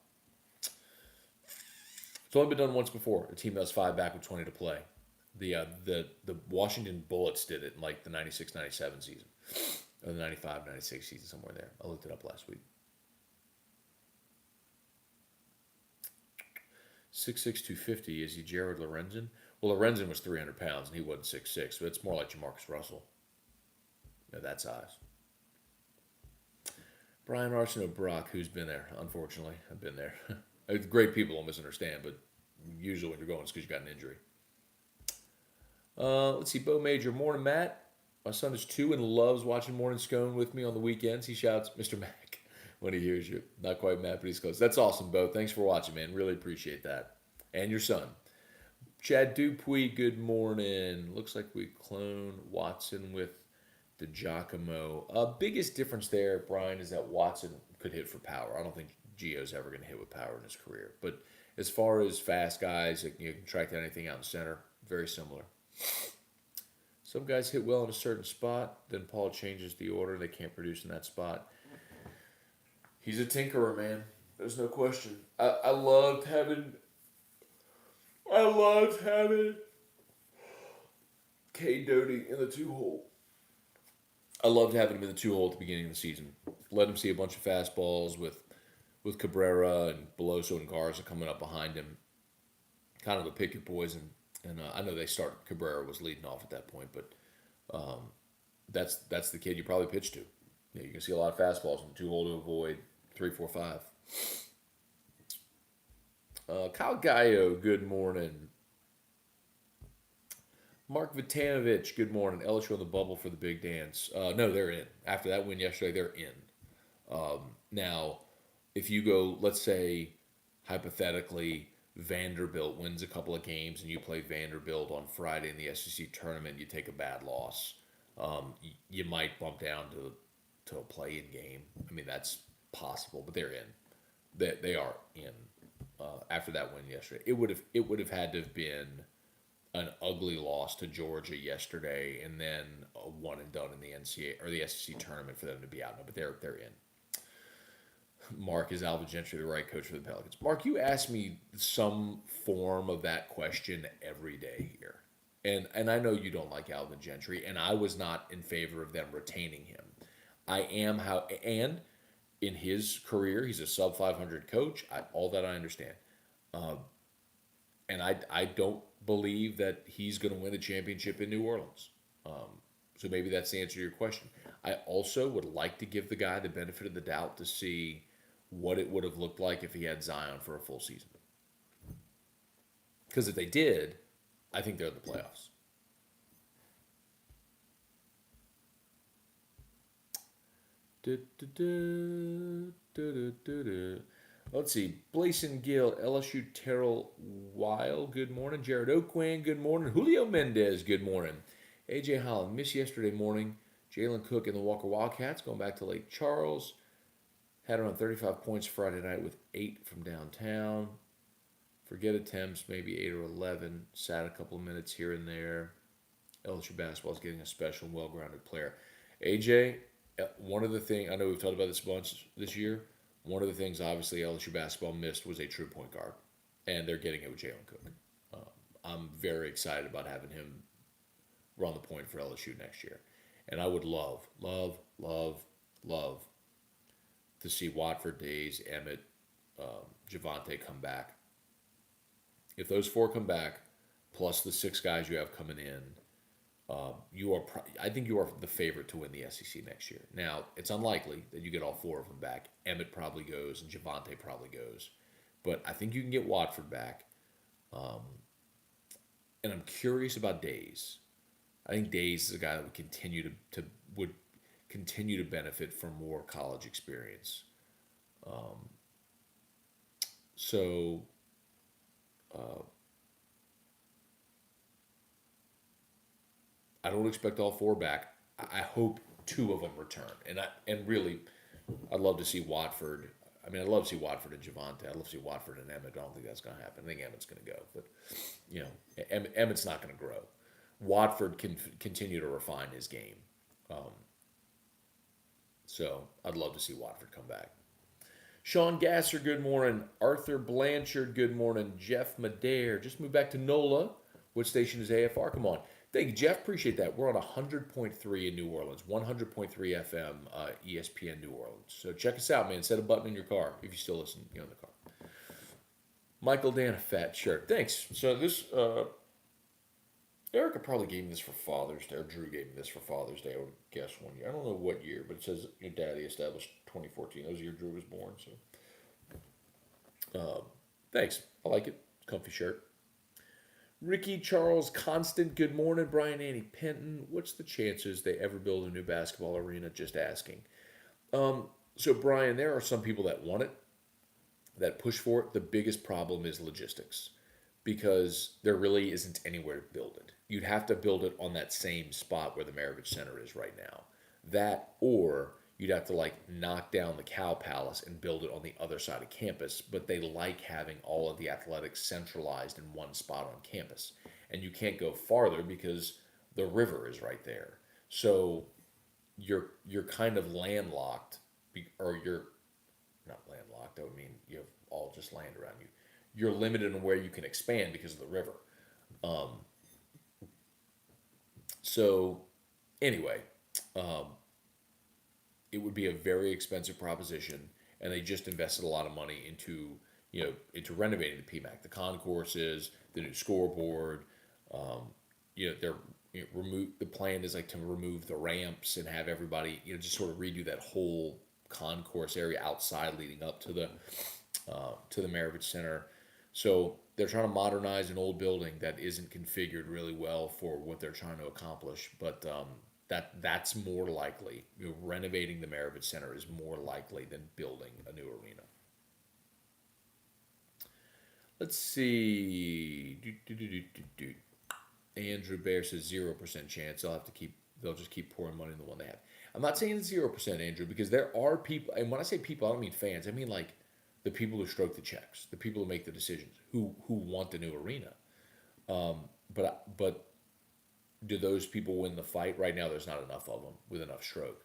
[SPEAKER 1] It's only been done once before. A team has 5 back with 20 to play. The Washington Bullets did it in like the 96-97 season. Or the 95-96 season, somewhere there. I looked it up last week. 6'6", 250. Is he Jared Lorenzen? Well, Lorenzen was 300 pounds, and he wasn't 6'6", so it's more like Jamarcus Russell. That size. Brian Arsenault Brock, who's been there, unfortunately. I've been there. Great people will misunderstand, but usually when you're going, it's because you got an injury. Let's see, Bo Major. Morning, Matt. My son is 2 and loves watching Morning Scone with me on the weekends. He shouts, Mr. Mac, when he hears you. Not quite Matt, but he's close. That's awesome, Bo. Thanks for watching, man. Really appreciate that. And your son. Chad Dupuy, good morning. Looks like we clone Watson with the Giacomo. Biggest difference there, Brian, is that Watson could hit for power. I don't think Gio's ever going to hit with power in his career. But as far as fast guys, you can track down anything out in center, very similar. Some guys hit well in a certain spot, then Paul changes the order. They can't produce in that spot. He's a tinkerer, man. There's no question. I loved having K. Doty in the 2-hole. I loved having him in the 2-hole at the beginning of the season. Let him see a bunch of fastballs with Cabrera and Beloso and Garza coming up behind him. Kind of a pick your poison. And I know Cabrera was leading off at that point, but that's the kid you probably pitch to. You can see a lot of fastballs in the 2-hole to avoid 3, 4, 5. Kyle Gallo, good morning. Mark Vitanovich, good morning. LSU on the bubble for the big dance. No, they're in. After that win yesterday, they're in. Now, if you go, let's say, hypothetically, Vanderbilt wins a couple of games and you play Vanderbilt on Friday in the SEC tournament, you take a bad loss. You might bump down to a play-in game. I mean, that's possible, but they're in. They are in. After that win yesterday, it would have had to have been an ugly loss to Georgia yesterday, and then a one and done in the NCAA or the SEC tournament for them to be out. No, but they're in. Mark, is Alvin Gentry the right coach for the Pelicans? Mark, you ask me some form of that question every day here, and I know you don't like Alvin Gentry, and I was not in favor of them retaining him. And in his career, he's a sub 500 coach. All that I understand. And I don't believe that he's going to win a championship in New Orleans. So maybe that's the answer to your question. I also would like to give the guy the benefit of the doubt to see what it would have looked like if he had Zion for a full season. Because if they did, I think they're in the playoffs. Let's see. Blason Gill, LSU Terrell Weil, good morning. Jared Oquan, good morning. Julio Mendez, good morning. AJ Holland, missed yesterday morning. Jalen Cook and the Walker Wildcats going back to Lake Charles. Had around 35 points Friday night with 8 from downtown. Forget attempts, maybe 8 or 11. Sat a couple of minutes here and there. LSU basketball is getting a special, well-grounded player. AJ, one of the things, I know we've talked about this a bunch this year, one of the things obviously LSU basketball missed was a true point guard, and they're getting it with Jalen Cook. I'm very excited about having him run the point for LSU next year. And I would love, love, love, love to see Watford, Days, Emmett, Javante come back. If those 4 come back, plus the 6 guys you have coming in, I think you are the favorite to win the SEC next year. Now, it's unlikely that you get all 4 of them back. Emmett probably goes, and Javante probably goes. But I think you can get Watford back. And I'm curious about Days. I think Days is a guy that would continue to benefit from more college experience. So I don't expect all 4 back. I hope 2 of them return, and really, I'd love to see Watford. I mean, I'd love to see Watford and Javante. I'd love to see Watford and Emmett. I don't think that's going to happen. I think Emmett's going to go, but Emmett's not going to grow. Watford can continue to refine his game, so I'd love to see Watford come back. Sean Gasser, good morning. Arthur Blanchard, good morning. Jeff Madare, just moved back to NOLA. What station is AFR? Come on. Thank you, Jeff. Appreciate that. We're on 100.3 in New Orleans, 100.3 FM, ESPN New Orleans. So check us out, man. Set a button in your car if you still listen in the car. Michael Dan, a fat shirt. Thanks. So this, Erica probably gave me this for Father's Day, or Drew gave me this for Father's Day, I would guess one year. I don't know what year, but it says your daddy established 2014. That was the year Drew was born. So, thanks. I like it. Comfy shirt. Ricky Charles Constant, good morning. Brian Annie Penton, what's the chances they ever build a new basketball arena? Just asking. So, Brian, there are some people that want it, that push for it. The biggest problem is logistics, because there really isn't anywhere to build it. You'd have to build it on that same spot where the Maravich Center is right now. That, or you'd have to knock down the Cow Palace and build it on the other side of campus. But they like having all of the athletics centralized in one spot on campus. And you can't go farther because the river is right there. So you're kind of landlocked, or you're not landlocked. That would mean you have all just land around you. You're limited on where you can expand because of the river. So anyway, it would be a very expensive proposition, and they just invested a lot of money into renovating the PMAC, the concourses, the new scoreboard. The plan is to remove the ramps and have everybody just sort of redo that whole concourse area outside leading up to the Maravich Center. So they're trying to modernize an old building that isn't configured really well for what they're trying to accomplish. But that's more likely. Renovating the Maravich Center is more likely than building a new arena. Let's see. Andrew Bear says 0% chance. They'll just keep pouring money in the one they have. I'm not saying it's 0%, Andrew, because there are people, and when I say people, I don't mean fans. I mean the people who stroke the checks, the people who make the decisions, who want the new arena. But do those people win the fight? Right now, there's not enough of them with enough stroke.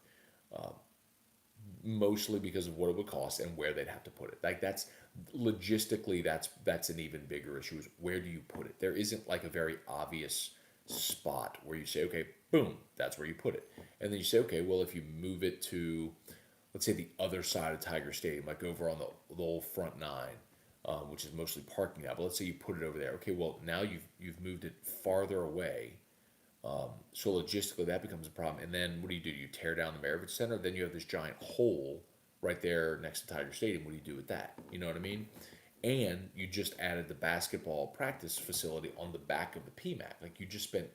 [SPEAKER 1] Mostly because of what it would cost and where they'd have to put it. That's logistically, that's an even bigger issue. Is where do you put it? There isn't a very obvious spot where you say, okay, boom, that's where you put it. And then you say, okay, well, if you move it to, let's say, the other side of Tiger Stadium, over on the old front nine, which is mostly parking now. But let's say you put it over there. Okay, well, now you've moved it farther away. So logistically, that becomes a problem. And then what do? You tear down the Maravich Center, then you have this giant hole right there next to Tiger Stadium. What do you do with that? You know what I mean? And you just added the basketball practice facility on the back of the PMAC. Like you just spent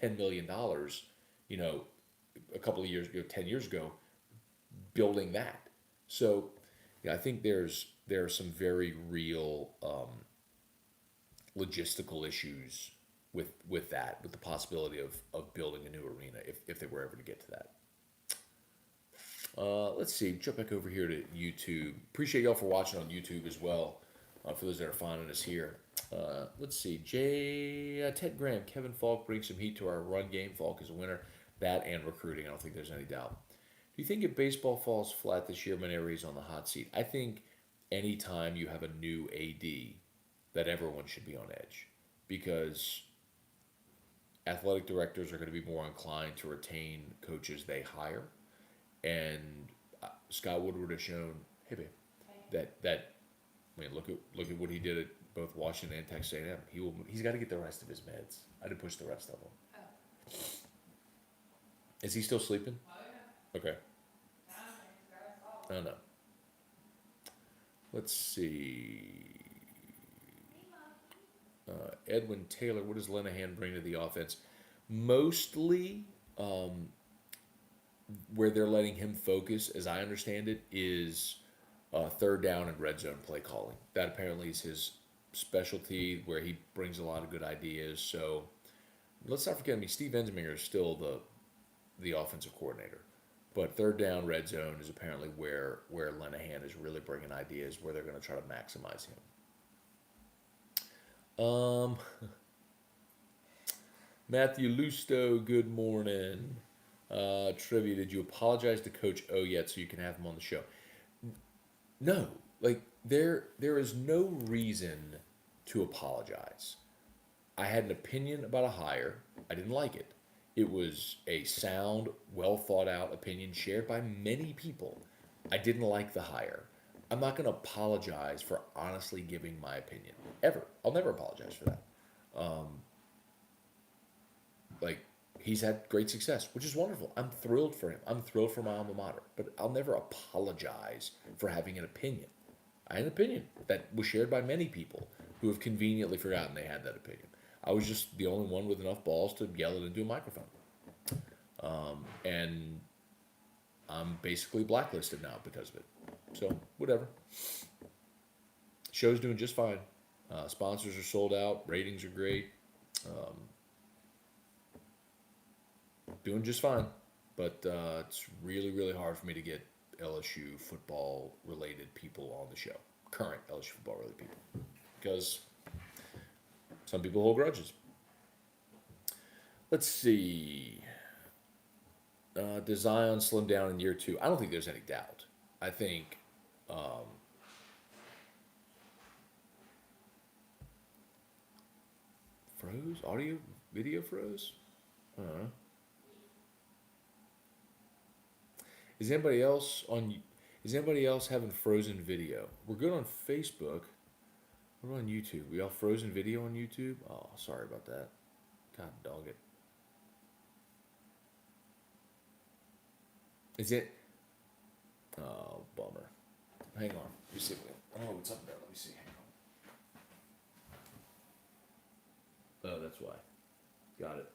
[SPEAKER 1] $10 million, you know, a couple of years, 10 years ago, building that. So, yeah, I think there are some very real logistical issues with that, with the possibility of building a new arena if they were ever to get to that. Let's see, jump back over here to YouTube. Appreciate y'all for watching on YouTube as well. For those that are finding us here, let's see, Ted Graham, Kevin Falk brings some heat to our run game. Falk is a winner. That and recruiting, I don't think there's any doubt. Do you think if baseball falls flat this year, Manere's on the hot seat? I think anytime you have a new AD, that everyone should be on edge because athletic directors are going to be more inclined to retain coaches they hire. And Scott Woodward has shown, hey babe, that I mean look at what he did at both Washington and Texas A&M. He's got to get the rest of his meds. I didn't push the rest of them. Oh. Is he still sleeping? Oh yeah. Okay. Oh no. Let's see. Edwin Taylor, what does Linehan bring to the offense? Mostly, where they're letting him focus, as I understand it, is third down and red zone play calling. That apparently is his specialty, where he brings a lot of good ideas. So let's not forget, Steve Ensminger is still the offensive coordinator. But third down, red zone is apparently where Linehan is really bringing ideas, where they're going to try to maximize him. Matthew Lusto, good morning. Trivia, did you apologize to Coach O yet so you can have him on the show? No. Like, there is no reason to apologize. I had an opinion about a hire. I didn't like it. It was a sound, well thought out opinion shared by many people. I didn't like the hire. I'm not going to apologize for honestly giving my opinion. Ever. I'll never apologize for that. He's had great success, which is wonderful. I'm thrilled for him. I'm thrilled for my alma mater. But I'll never apologize for having an opinion. I had an opinion that was shared by many people who have conveniently forgotten they had that opinion. I was just the only one with enough balls to yell it into a microphone. And I'm basically blacklisted now because of it. So, whatever. Show's doing just fine. Sponsors are sold out. Ratings are great. Doing just fine. But it's really, really hard for me to get LSU football-related people on the show. Current LSU football-related people. Because some people hold grudges. Let's see. Does Zion slim down in year 2? I don't think there's any doubt. I think froze? Audio? Video froze? I don't know. Is anybody else having frozen video? We're good on Facebook. We're on YouTube. We all frozen video on YouTube? Oh, sorry about that. God dog it. Is it? Oh, bummer. Hang on. Let me see. I don't know what's up there. Let me see. Hang on. Oh, that's why. Got it.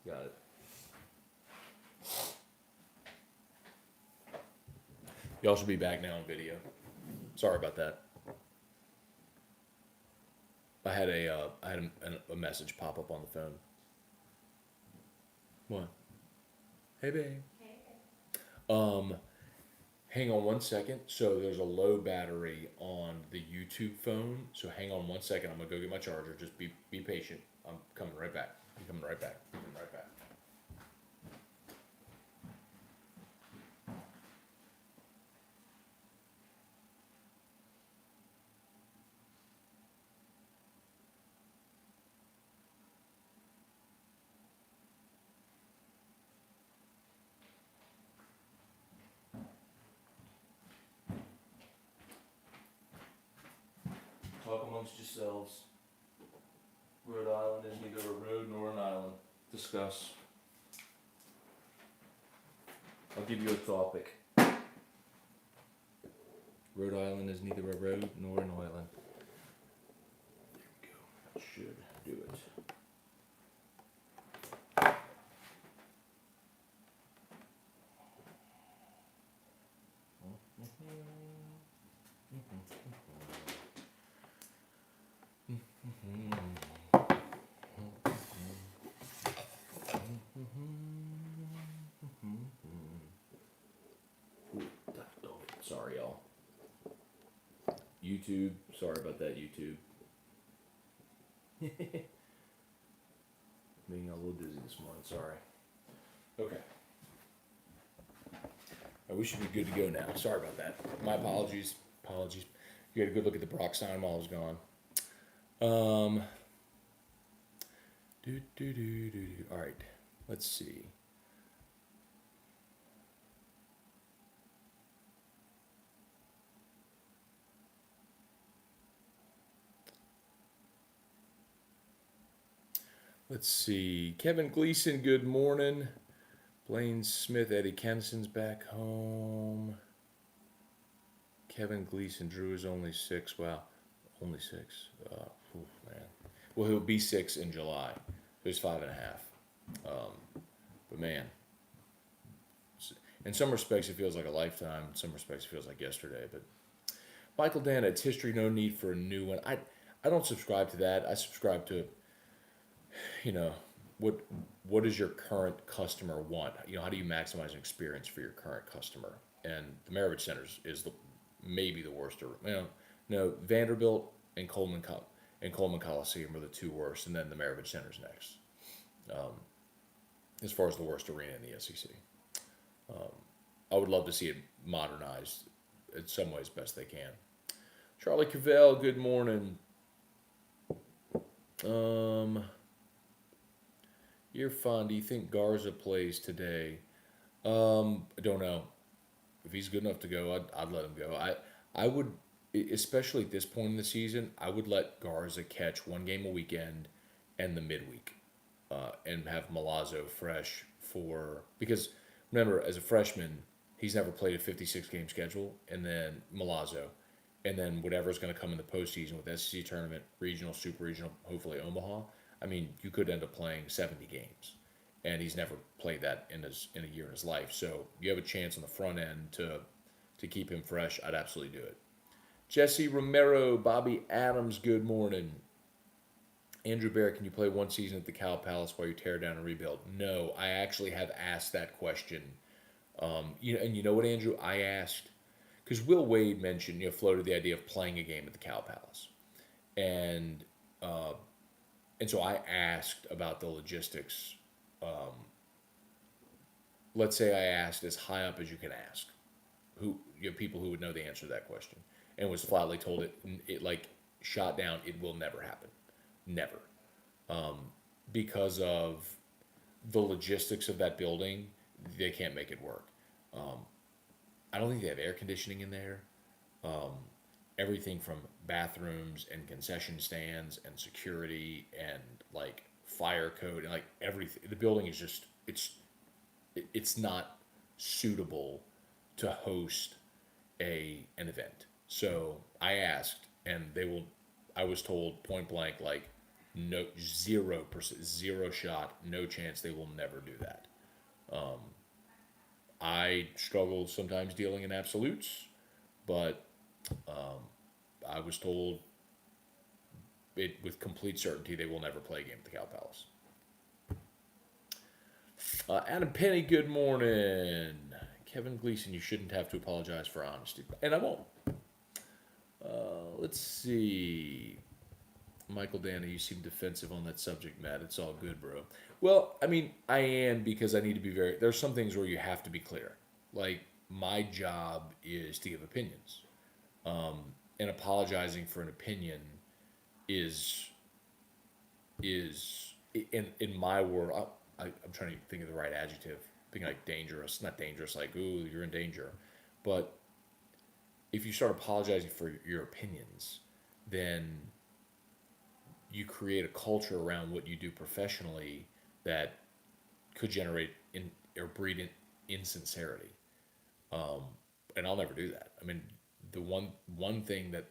[SPEAKER 1] Got it. Y'all should be back now on video. Sorry about that. I had a message pop up on the phone. What? Hey, babe. Hey. Hang on one second. So there's a low battery on the YouTube phone. So hang on one second. I'm gonna go get my charger. Just be patient. I'm coming right back. I'm coming right back. Talk amongst yourselves. Rhode Island is neither a discuss. I'll give you a topic. Rhode Island is neither a road nor an island. There we go. That should do it. Sorry, y'all. YouTube. Sorry about that, YouTube. Being a little dizzy this morning. Sorry. Okay. We should be good to go now. Sorry about that. My apologies. Apologies. You had a good look at the Brock sign while I was gone. All right. Let's see. Let's see. Kevin Gleason, good morning. Blaine Smith, Eddie Kenson's back home. Kevin Gleason, Drew is only 6. Wow. Only 6. Man. Well, he'll be 6 in July. There's 5.5. But man, in some respects it feels like a lifetime. In some respects it feels like yesterday. But Michael Dan, it's history, no need for a new one. I don't subscribe to that. I subscribe to, what does your current customer want? How do you maximize an experience for your current customer? And the Maravich Center is maybe the worst. No, Vanderbilt and Coleman Coliseum are the 2 worst, and then the Maravich Center's next. As far as the worst arena in the SEC. I would love to see it modernized in some ways best they can. Charlie Cavell, good morning. You're fun. Do you think Garza plays today? I don't know. If he's good enough to go, I'd let him go. I would, especially at this point in the season, I would let Garza catch 1 game a weekend and the midweek. And have Milazzo fresh because remember, as a freshman, he's never played a 56-game schedule, and then Milazzo, and then whatever's going to come in the postseason with SEC tournament, regional, super regional, hopefully Omaha. I mean, you could end up playing 70 games, and he's never played that in a year in his life. So you have a chance on the front end to keep him fresh. I'd absolutely do it. Jesse Romero, Bobby Adams, good morning. Andrew Barrett, can you play 1 season at the Cal Palace while you tear down and rebuild? No, I actually have asked that question. And you know what, Andrew? I asked, because Will Wade mentioned, floated the idea of playing a game at the Cal Palace. And so I asked about the logistics. Let's say I asked as high up as you can ask. People who would know the answer to that question. And was flatly told it like shot down, it will never happen. Never. Because of the logistics of that building, they can't make it work. I don't think they have air conditioning in there. Everything from bathrooms and concession stands and security and like fire code and like everything. The building is just, it's not suitable to host an event. So I asked, and I was told point blank, like, no, 0%, 0 shot, no chance, they will never do that. I struggle sometimes dealing in absolutes, but I was told it with complete certainty they will never play a game at the Cal Palace. Adam Penny, good morning. Kevin Gleason, you shouldn't have to apologize for honesty, and I won't. Let's see. Michael Danny, you seem defensive on that subject, Matt. It's all good, bro. Well, I mean, I am, because I need to be there's some things where you have to be clear. Like, my job is to give opinions. And apologizing for an opinion is in my world, I'm trying to think of the right adjective. Thinking like dangerous, not dangerous, like, ooh, you're in danger. But if you start apologizing for your opinions, then you create a culture around what you do professionally that could generate or breed insincerity. And I'll never do that. I mean, the one thing that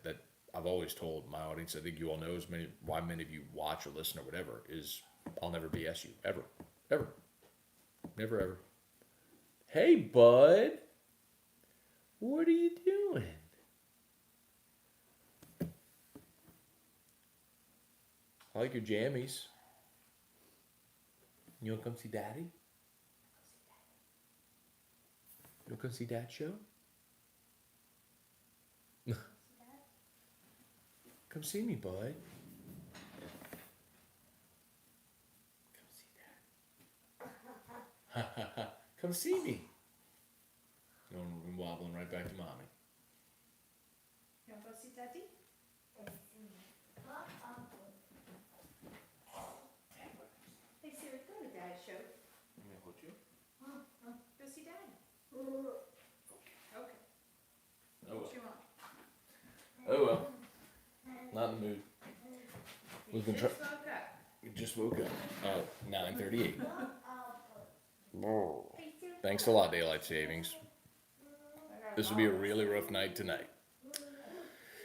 [SPEAKER 1] I've always told my audience, I think you all know, why many of you watch or listen or whatever, is I'll never BS you ever, ever, never ever. Hey, bud, what are you doing? I like your jammies. You want to come see Daddy? You want to come see Dad show? Come see me, bud. Come see Dad. Come see me. You know, we're wobbling right back to mommy.
[SPEAKER 2] You want to go see Daddy? Hey Siri, go to Dad's show.
[SPEAKER 1] I'm gonna hold you.
[SPEAKER 2] Go see Daddy. Okay.
[SPEAKER 1] Oh well.
[SPEAKER 2] What you want?
[SPEAKER 1] Oh well. Not in the mood.
[SPEAKER 2] You
[SPEAKER 1] We've been
[SPEAKER 2] just woke up.
[SPEAKER 1] We just woke up. 9:38.
[SPEAKER 2] Hey Siri.
[SPEAKER 1] Thanks a lot, daylight savings. This will be a really rough night tonight.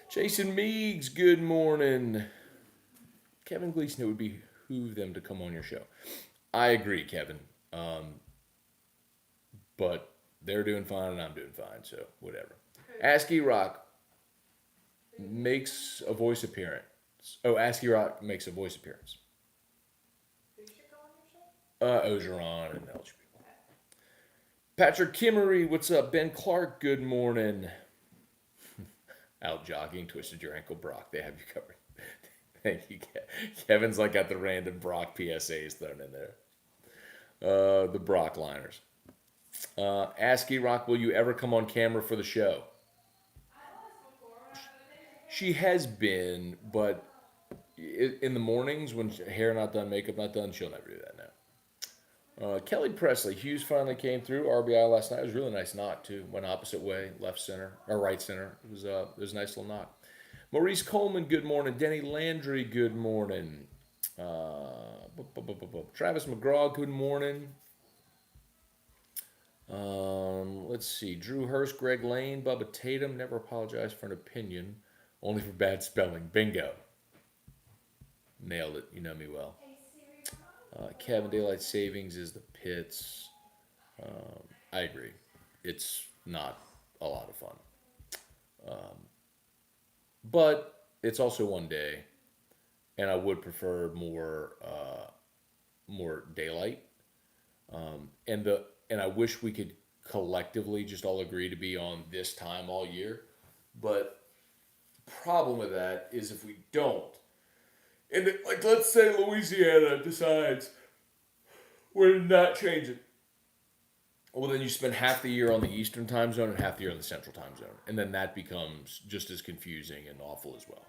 [SPEAKER 1] Jason Meeks, good morning. Kevin Gleason, it would behoove them to come on your show. I agree, Kevin. But they're doing fine and I'm doing fine, so whatever. ASCII Rock makes a voice appearance. Oh, ASCII Rock makes a voice appearance.
[SPEAKER 2] Who should go on your show?
[SPEAKER 1] Ogeron and LSU people. Patrick Kimmery, what's up? Ben Clark, good morning. Out jogging, twisted your ankle, Brock. They have you covered. Thank you, Kevin's like got the random Brock PSAs thrown in there. The Brock liners. ASCII Rock, will you ever come on camera for the show? She has been, but in the mornings when hair not done, makeup not done, she'll never do that now. Kelly Presley, Hughes finally came through. RBI last night. It was a really nice knock too. Went opposite way, left center or right center. It was a nice little knock. Maurice Coleman, good morning. Denny Landry, good morning. Travis McGraw, good morning. Let's see. Drew Hurst, Greg Lane, Bubba Tatum. Never apologize for an opinion, only for bad spelling. Bingo. Nailed it. You know me well. Kevin, daylight savings is the pits. I agree. It's not a lot of fun. But it's also one day, and I would prefer more daylight. And I wish we could collectively just all agree to be on this time all year. But the problem with that is if we don't, and like let's say Louisiana decides we're not changing. Well, then you spend half the year on the Eastern time zone and half the year on the Central time zone. And then that becomes just as confusing and awful as well.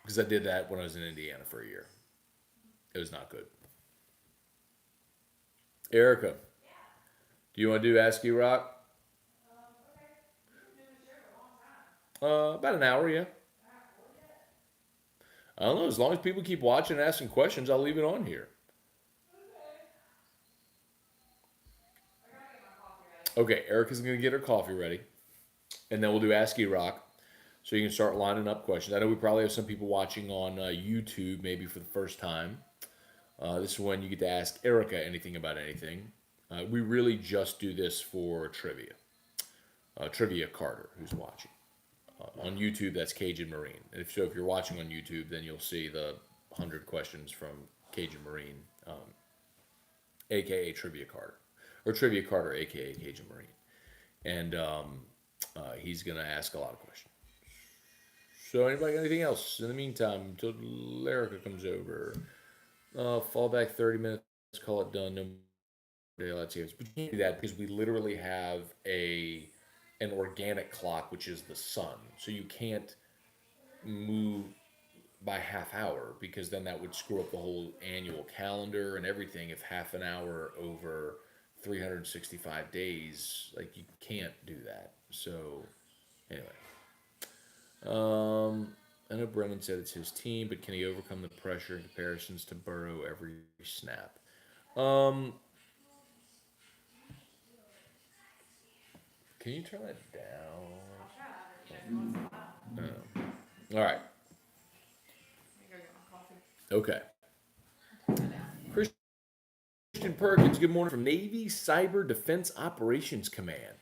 [SPEAKER 1] Because I did that when I was in Indiana for a year. It was not good. Erica, do you want to do ASCII Rock? About an hour, yeah. I don't know. As long as people keep watching and asking questions, I'll leave it on here. Okay, Erica's going to get her coffee ready. And then we'll do ASCII Rock. So you can start lining up questions. I know we probably have some people watching on YouTube, maybe for the first time. This is when you get to ask Erica anything about anything. We really just do this for trivia. Trivia Carter, who's watching. On YouTube, that's Cajun Marine. And if you're watching on YouTube, then you'll see the 100 questions from Cajun Marine, a.k.a. Trivia Carter. Or Trivia Carter, a.k.a. Cajun Marine. And he's going to ask a lot of questions. So anybody got anything else? In the meantime, until Erica comes over, fall back 30 minutes, call it done. No daylight savings. But you can't do that because we literally have an organic clock, which is the sun. So you can't move by half hour because then that would screw up the whole annual calendar and everything. If half an hour over 365 days, like you can't do that. So anyway, I know Brennan said it's his team, but can he overcome the pressure and comparisons to Burrow every snap? Um, can you turn that down?
[SPEAKER 2] I'll try. Change what's allowed.
[SPEAKER 1] All right.
[SPEAKER 2] Let me go get my coffee.
[SPEAKER 1] Okay.
[SPEAKER 2] Turn that down.
[SPEAKER 1] Christian Perkins, good morning from Navy Cyber Defense Operations Command.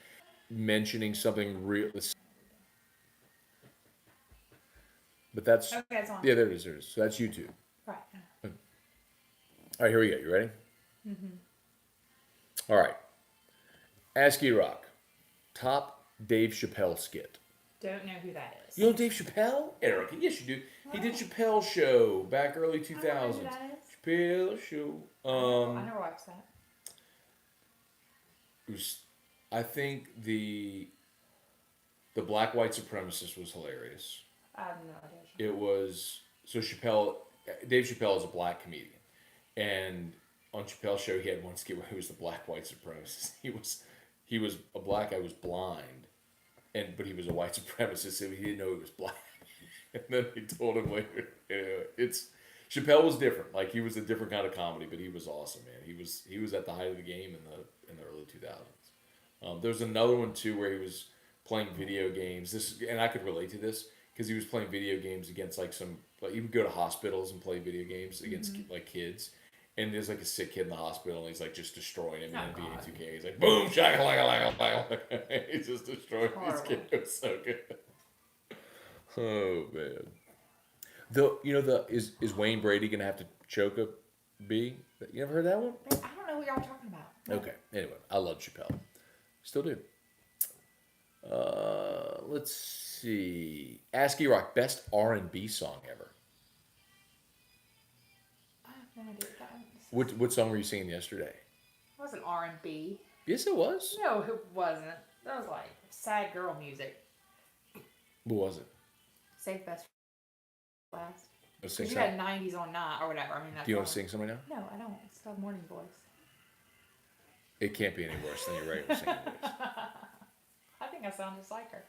[SPEAKER 1] Mentioning something real, but that's
[SPEAKER 2] Okay, it's on.
[SPEAKER 1] yeah, there it is. There it is. So that's YouTube.
[SPEAKER 2] Right.
[SPEAKER 1] All right, here we go. You ready? All right. ASCII Rock, top Dave Chappelle skit.
[SPEAKER 2] Don't know who that is.
[SPEAKER 1] You know Dave Chappelle? Erica, yes you do. He did Chappelle Show back early 2000s.
[SPEAKER 2] I don't know who that is.
[SPEAKER 1] Chappelle Show.
[SPEAKER 2] I never watched that.
[SPEAKER 1] It was, I think the black white supremacist was hilarious.
[SPEAKER 2] I have no idea.
[SPEAKER 1] It was so Dave Chappelle is a black comedian, and on Chappelle's show he had one skit where he was the black white supremacist. He was a black guy who was blind, but he was a white supremacist, so he didn't know he was black. And then he told him later, Chappelle was different. Like he was a different kind of comedy, but he was awesome, man. He was at the height of the game in the early 2000s. There's another one too where he was playing video games. And I could relate to this because he was playing video games against he would go to hospitals and play video games against like kids. And there's like a sick kid in the hospital, and he's like just destroying him in NBA 2K. He's like, boom, shaka, laka. He's just destroying these kids. It was so good. Oh man. Is Wayne Brady gonna have to choke a bee? You ever heard that one?
[SPEAKER 2] I don't know what y'all are talking about.
[SPEAKER 1] Okay. Anyway, I love Chappelle. Still do. Let's see. ASCII Rock, best R&B song ever.
[SPEAKER 2] I have no idea what that is.
[SPEAKER 1] What song were you singing yesterday?
[SPEAKER 2] It wasn't R&B.
[SPEAKER 1] Yes, it was.
[SPEAKER 2] No, it wasn't. That was like sad girl music.
[SPEAKER 1] What was it?
[SPEAKER 2] Save best for last.
[SPEAKER 1] Let's sing
[SPEAKER 2] You
[SPEAKER 1] some.
[SPEAKER 2] had 90s on not or whatever. I mean, that's
[SPEAKER 1] Do you want to
[SPEAKER 2] all.
[SPEAKER 1] sing some right now?
[SPEAKER 2] No, I don't. It's called Morning Voice.
[SPEAKER 1] It can't be any worse than your regular singing voice.
[SPEAKER 2] I think I sound just like her.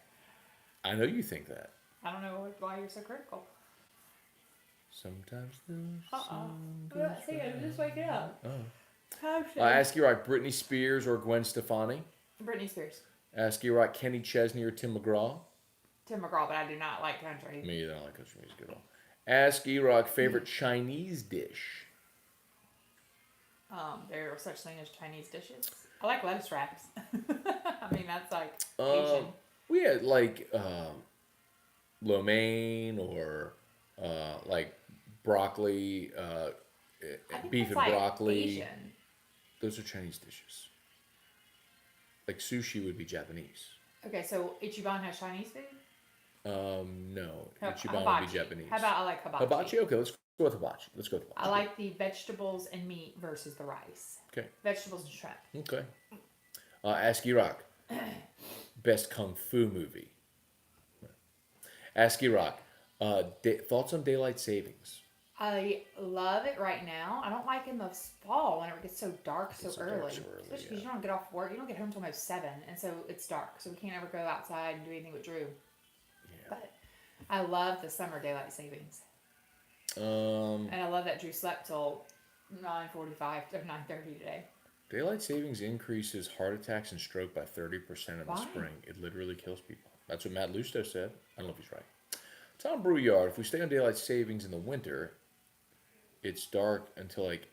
[SPEAKER 1] I know you think that.
[SPEAKER 2] I don't know why you're so critical.
[SPEAKER 1] Sometimes the
[SPEAKER 2] I'm
[SPEAKER 1] sun
[SPEAKER 2] not
[SPEAKER 1] goes
[SPEAKER 2] singing. I'm just waking up.
[SPEAKER 1] Oh. ASCII Rock, Britney Spears or Gwen Stefani?
[SPEAKER 2] Britney Spears.
[SPEAKER 1] ASCII Rock, Kenny Chesney or Tim McGraw?
[SPEAKER 2] Tim McGraw, but I do not like country.
[SPEAKER 1] Me, I don't like country music at all. ASCII Rock, favorite Chinese dish?
[SPEAKER 2] There are such thing as Chinese dishes. I like lettuce wraps. I mean, that's like Asian.
[SPEAKER 1] We had like lo mein or like broccoli,
[SPEAKER 2] I think
[SPEAKER 1] beef
[SPEAKER 2] that's
[SPEAKER 1] and
[SPEAKER 2] like
[SPEAKER 1] broccoli.
[SPEAKER 2] Asian.
[SPEAKER 1] Those are Chinese dishes. Like sushi would be Japanese.
[SPEAKER 2] Okay, so Ichiban has Chinese food?
[SPEAKER 1] No. Ichiban would
[SPEAKER 2] Hibachi.
[SPEAKER 1] be Japanese.
[SPEAKER 2] How about I like hibachi?
[SPEAKER 1] Hibachi? Okay, let's go with hibachi.
[SPEAKER 2] I like the vegetables and meat versus the rice.
[SPEAKER 1] Okay.
[SPEAKER 2] Vegetables and shrimp.
[SPEAKER 1] Okay. ASCII Rock. Best Kung Fu movie. ASCII Rock. Thoughts on daylight savings?
[SPEAKER 2] I love it right now. I don't like in the fall when it gets so dark so early. Especially because you don't get off work. You don't get home until almost 7. And so it's dark. So we can't ever go outside and do anything with Drew.
[SPEAKER 1] Yeah.
[SPEAKER 2] But I love the summer daylight savings. And I love that Drew slept till 9:45 or 9:30 today.
[SPEAKER 1] Daylight savings increases heart attacks and stroke by 30% in the
[SPEAKER 2] Why?
[SPEAKER 1] spring. It literally kills people. That's what Matt Lusto said. I don't know if he's right. Tom Brouillard, if we stay on daylight savings in the winter, it's dark until like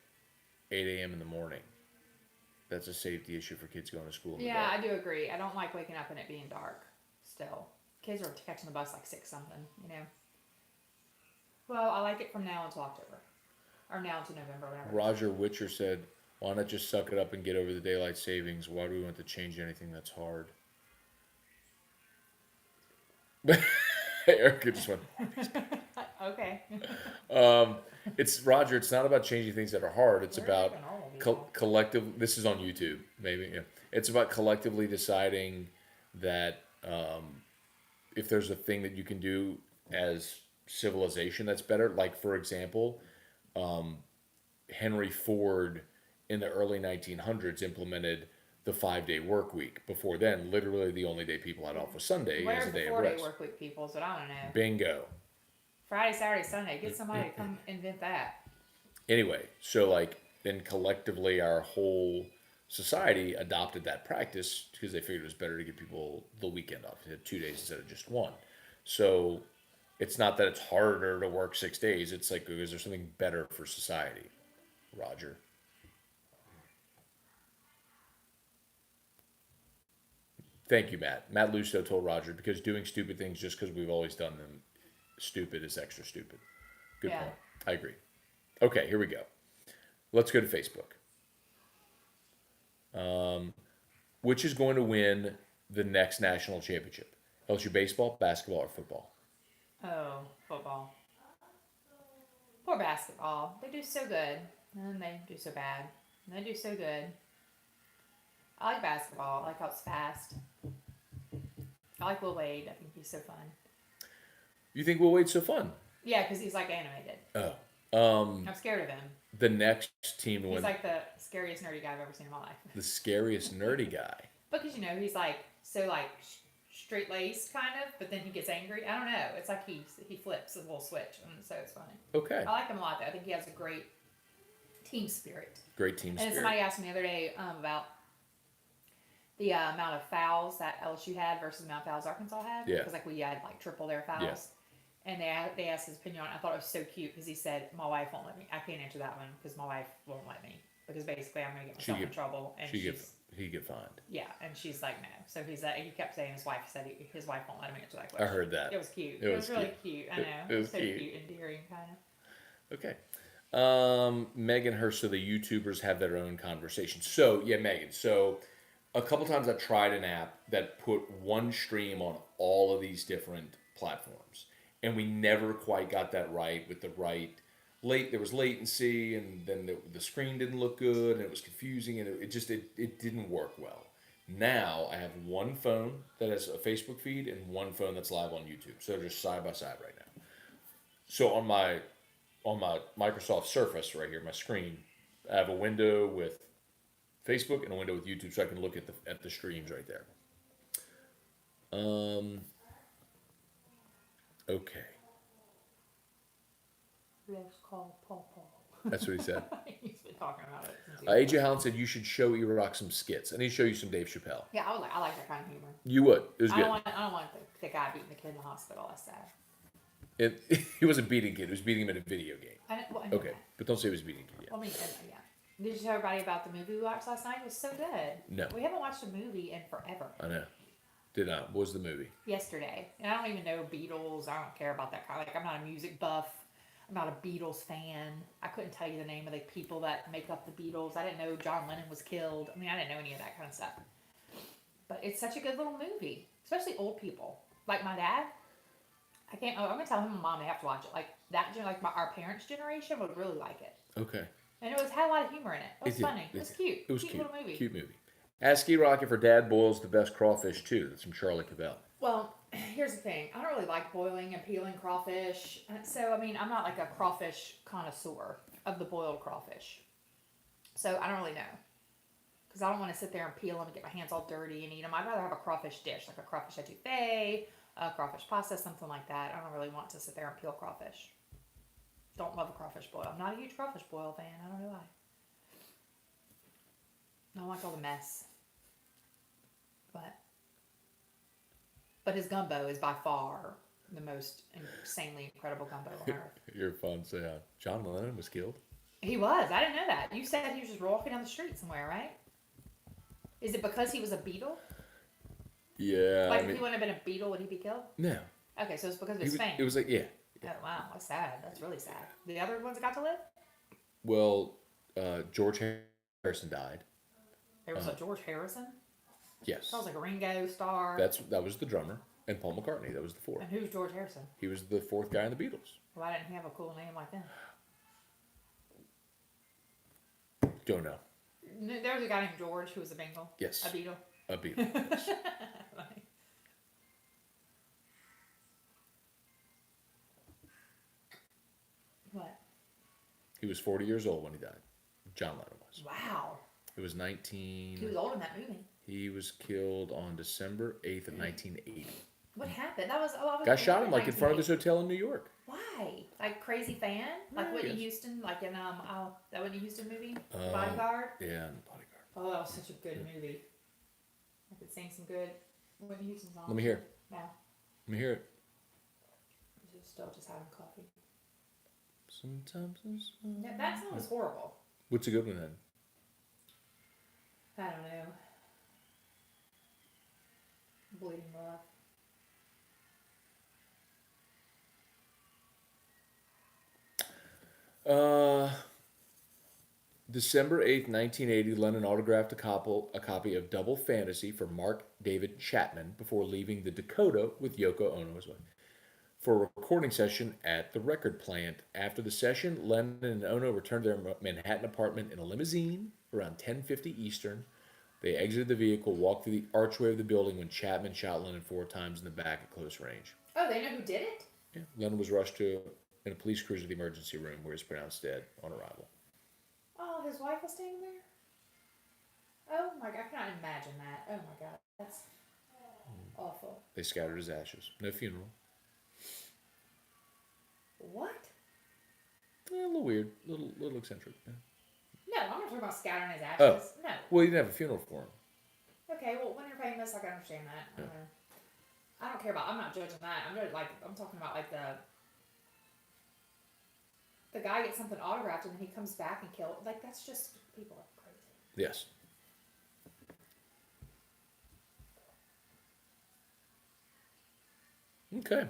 [SPEAKER 1] 8 a.m. in the morning. That's a safety issue for kids going to school in the
[SPEAKER 2] Yeah,
[SPEAKER 1] dark.
[SPEAKER 2] I do agree. I don't like waking up and it being dark still. Kids are catching the bus like 6 something, you know. Well, I like it from now until October. Or now until November, whatever.
[SPEAKER 1] Roger Witcher said, why not just suck it up and get over the daylight savings? Why do we want to change anything that's hard? Erica just went,
[SPEAKER 2] Okay.
[SPEAKER 1] it's Roger, it's not about changing things that are hard. It's
[SPEAKER 2] Where are
[SPEAKER 1] about
[SPEAKER 2] the normal people?
[SPEAKER 1] collective. This is on YouTube, maybe. Yeah. It's about collectively deciding that if there's a thing that you can do as civilization that's better. Like, for example, Henry Ford in the early 1900s implemented the 5-day work week. Before then, literally the only day people had off was Sunday
[SPEAKER 2] Where's
[SPEAKER 1] as a
[SPEAKER 2] the
[SPEAKER 1] day of
[SPEAKER 2] 4-day
[SPEAKER 1] rest.
[SPEAKER 2] work week people? Is what I want to know.
[SPEAKER 1] Bingo.
[SPEAKER 2] Friday, Saturday, Sunday. Get somebody to come invent that.
[SPEAKER 1] Anyway, so like then collectively our whole society adopted that practice because they figured it was better to give people the weekend off. They had 2 days instead of just one. So it's not that it's harder to work 6 days. It's like, is there something better for society, Roger? Thank you, Matt. Matt Lusso told Roger, because doing stupid things just because we've always done them stupid is extra stupid. Good point. I agree. Okay, here we go. Let's go to Facebook. Which is going to win the next national championship? LSU baseball, basketball, or football?
[SPEAKER 2] Oh, football. Poor basketball. They do so good, and then they do so bad. And they do so good. I like basketball. I like how it's fast. I like Will Wade. I think he's so fun.
[SPEAKER 1] You think Will Wade's so fun?
[SPEAKER 2] Yeah, because he's like animated.
[SPEAKER 1] Oh.
[SPEAKER 2] I'm scared of him.
[SPEAKER 1] The next team to win.
[SPEAKER 2] He's like the scariest nerdy guy I've ever seen in my life.
[SPEAKER 1] The scariest nerdy guy.
[SPEAKER 2] Because, he's like, so like straight-laced kind of, but then he gets angry. I don't know. It's like he flips a little switch, and so it's funny.
[SPEAKER 1] Okay.
[SPEAKER 2] I like him a lot, though. I think he has a great team spirit.
[SPEAKER 1] Great team spirit.
[SPEAKER 2] And somebody asked me the other day about the amount of fouls that LSU had versus the amount of fouls Arkansas had.
[SPEAKER 1] Yeah.
[SPEAKER 2] Because like we had like triple their fouls.
[SPEAKER 1] Yeah.
[SPEAKER 2] And they asked his opinion on it. I thought it was so cute because he said, my wife won't let me. I can't answer that one because my wife won't let me. Because basically I'm going to get myself in trouble. And
[SPEAKER 1] he'd get fined.
[SPEAKER 2] Yeah, and she's like, no. So he kept saying his wife said his wife won't let him answer that question.
[SPEAKER 1] I heard that.
[SPEAKER 2] It was cute. It was really cute. I know.
[SPEAKER 1] It was
[SPEAKER 2] so
[SPEAKER 1] cute.
[SPEAKER 2] endearing kind of.
[SPEAKER 1] Okay. Megan Hurst, so the YouTubers have their own conversation. So, yeah, Megan. So, a couple times I tried an app that put one stream on all of these different platforms. And we never quite got that right with the right there was latency, and then the screen didn't look good, and it was confusing, and it didn't work well. Now I have one phone that has a Facebook feed and one phone that's live on YouTube, so they're just side by side right now. So on my Microsoft Surface right here, my screen, I have a window with Facebook and a window with YouTube, so I can look at the streams right there. Okay.
[SPEAKER 2] Let's call Paul.
[SPEAKER 1] That's what he said.
[SPEAKER 2] He's been talking about it.
[SPEAKER 1] AJ Holland said you should show E-Rock some skits. I need to show you some Dave Chappelle.
[SPEAKER 2] Yeah, I like that kind of humor.
[SPEAKER 1] You would. It was good.
[SPEAKER 2] I don't want the guy beating the kid in the hospital. That's sad.
[SPEAKER 1] He wasn't beating a kid. He was beating him in a video game.
[SPEAKER 2] I know
[SPEAKER 1] Okay, but don't say he was beating a kid yet.
[SPEAKER 2] Well, I mean, yeah. Did you tell everybody about the movie we watched last night? It was so good.
[SPEAKER 1] No.
[SPEAKER 2] We haven't watched a movie in forever.
[SPEAKER 1] I know. Did not. What was the movie?
[SPEAKER 2] Yesterday. And I don't even know Beatles. I don't care about that kind. Like, I'm not a music buff. I'm not a Beatles fan. I couldn't tell you the name of the people that make up the Beatles. I didn't know John Lennon was killed. I mean, I didn't know any of that kind of stuff. But it's such a good little movie. Especially old people. Like my dad. I'm going to tell him and mom they have to watch it. Like, our parents' generation would really like it.
[SPEAKER 1] Okay.
[SPEAKER 2] And it had a lot of humor in it. It was funny. It was cute.
[SPEAKER 1] It was cute.
[SPEAKER 2] Little movie.
[SPEAKER 1] Cute movie. Ask E-Rock if her dad boils the best crawfish, too. That's from Charlie Cavell.
[SPEAKER 2] Well, here's the thing. I don't really like boiling and peeling crawfish. So, I mean, I'm not like a crawfish connoisseur of the boiled crawfish. So, I don't really know. Because I don't want to sit there and peel them and get my hands all dirty and eat them. I'd rather have a crawfish dish, like a crawfish etouffee, a crawfish pasta, something like that. I don't really want to sit there and peel crawfish. Don't love a crawfish boil. I'm not a huge crawfish boil fan. I don't know why. I don't like all the mess. But his gumbo is by far the most insanely incredible gumbo on earth.
[SPEAKER 1] You're fun. So, John Lennon was killed?
[SPEAKER 2] He was. I didn't know that. You said he was just walking down the street somewhere, right? Is it because he was a Beatle?
[SPEAKER 1] Yeah.
[SPEAKER 2] Like, if he wouldn't have been a Beatle, would he be killed?
[SPEAKER 1] No.
[SPEAKER 2] Okay, so it's because of his fame.
[SPEAKER 1] It was like, yeah.
[SPEAKER 2] Oh, wow. That's sad. That's really sad. The other ones that got to live?
[SPEAKER 1] Well, George Harrison died.
[SPEAKER 2] There was a George Harrison?
[SPEAKER 1] Yes.
[SPEAKER 2] Sounds like a Ringo Starr.
[SPEAKER 1] That was the drummer. And Paul McCartney. That was the fourth.
[SPEAKER 2] And who's George Harrison?
[SPEAKER 1] He was the fourth guy in the Beatles.
[SPEAKER 2] Why didn't he have a cool name like that?
[SPEAKER 1] Don't know.
[SPEAKER 2] There was a guy named George who was a Bengal.
[SPEAKER 1] Yes.
[SPEAKER 2] A Beatle.
[SPEAKER 1] A Beatle. Yes.
[SPEAKER 2] What?
[SPEAKER 1] He was 40 years old when he died. John Lennon was.
[SPEAKER 2] Wow.
[SPEAKER 1] It was 19...
[SPEAKER 2] He was old in that movie.
[SPEAKER 1] He was killed on December 8th of 1980.
[SPEAKER 2] What happened? That was I was.
[SPEAKER 1] Guy shot him like in front of his hotel in New York.
[SPEAKER 2] Why? Like crazy fan? Like
[SPEAKER 1] Yeah,
[SPEAKER 2] Whitney
[SPEAKER 1] yes.
[SPEAKER 2] Houston? Like in that Whitney Houston movie, The Bodyguard.
[SPEAKER 1] Yeah, and Bodyguard.
[SPEAKER 2] Oh, that was such a good movie. I could sing some good Whitney Houston songs.
[SPEAKER 1] Let me hear.
[SPEAKER 2] No,
[SPEAKER 1] Let me hear it.
[SPEAKER 2] still just having coffee.
[SPEAKER 1] Sometimes.
[SPEAKER 2] No, that song was horrible.
[SPEAKER 1] What's a good one then?
[SPEAKER 2] I don't know. Bleeding Love.
[SPEAKER 1] December 8th, 1980, Lennon autographed a copy of Double Fantasy for Mark David Chapman before leaving the Dakota with Yoko Ono as well for a recording session at the record plant. After the session, Lennon and Ono returned to their Manhattan apartment in a limousine around 10:50 Eastern. They exited the vehicle, walked through the archway of the building when Chapman shot Lennon 4 times in the back at close range.
[SPEAKER 2] Oh, they know who did it?
[SPEAKER 1] Yeah. Lennon was rushed in a police cruiser to the emergency room where he was pronounced dead on arrival.
[SPEAKER 2] Oh, his wife was standing there? Oh my god, I cannot imagine that. Oh my god, that's awful.
[SPEAKER 1] They scattered his ashes. No funeral.
[SPEAKER 2] What?
[SPEAKER 1] A little weird. Little eccentric. Yeah.
[SPEAKER 2] No, I'm not talking about scattering his
[SPEAKER 1] Oh.
[SPEAKER 2] ashes. No.
[SPEAKER 1] Well, he didn't have a funeral for him.
[SPEAKER 2] Okay, well, when you're famous, I can understand that.
[SPEAKER 1] Yeah.
[SPEAKER 2] I don't care about. I'm not judging that. I'm talking about like the guy gets something autographed and then he comes back and kills. Like that's just people are crazy.
[SPEAKER 1] Yes. Okay.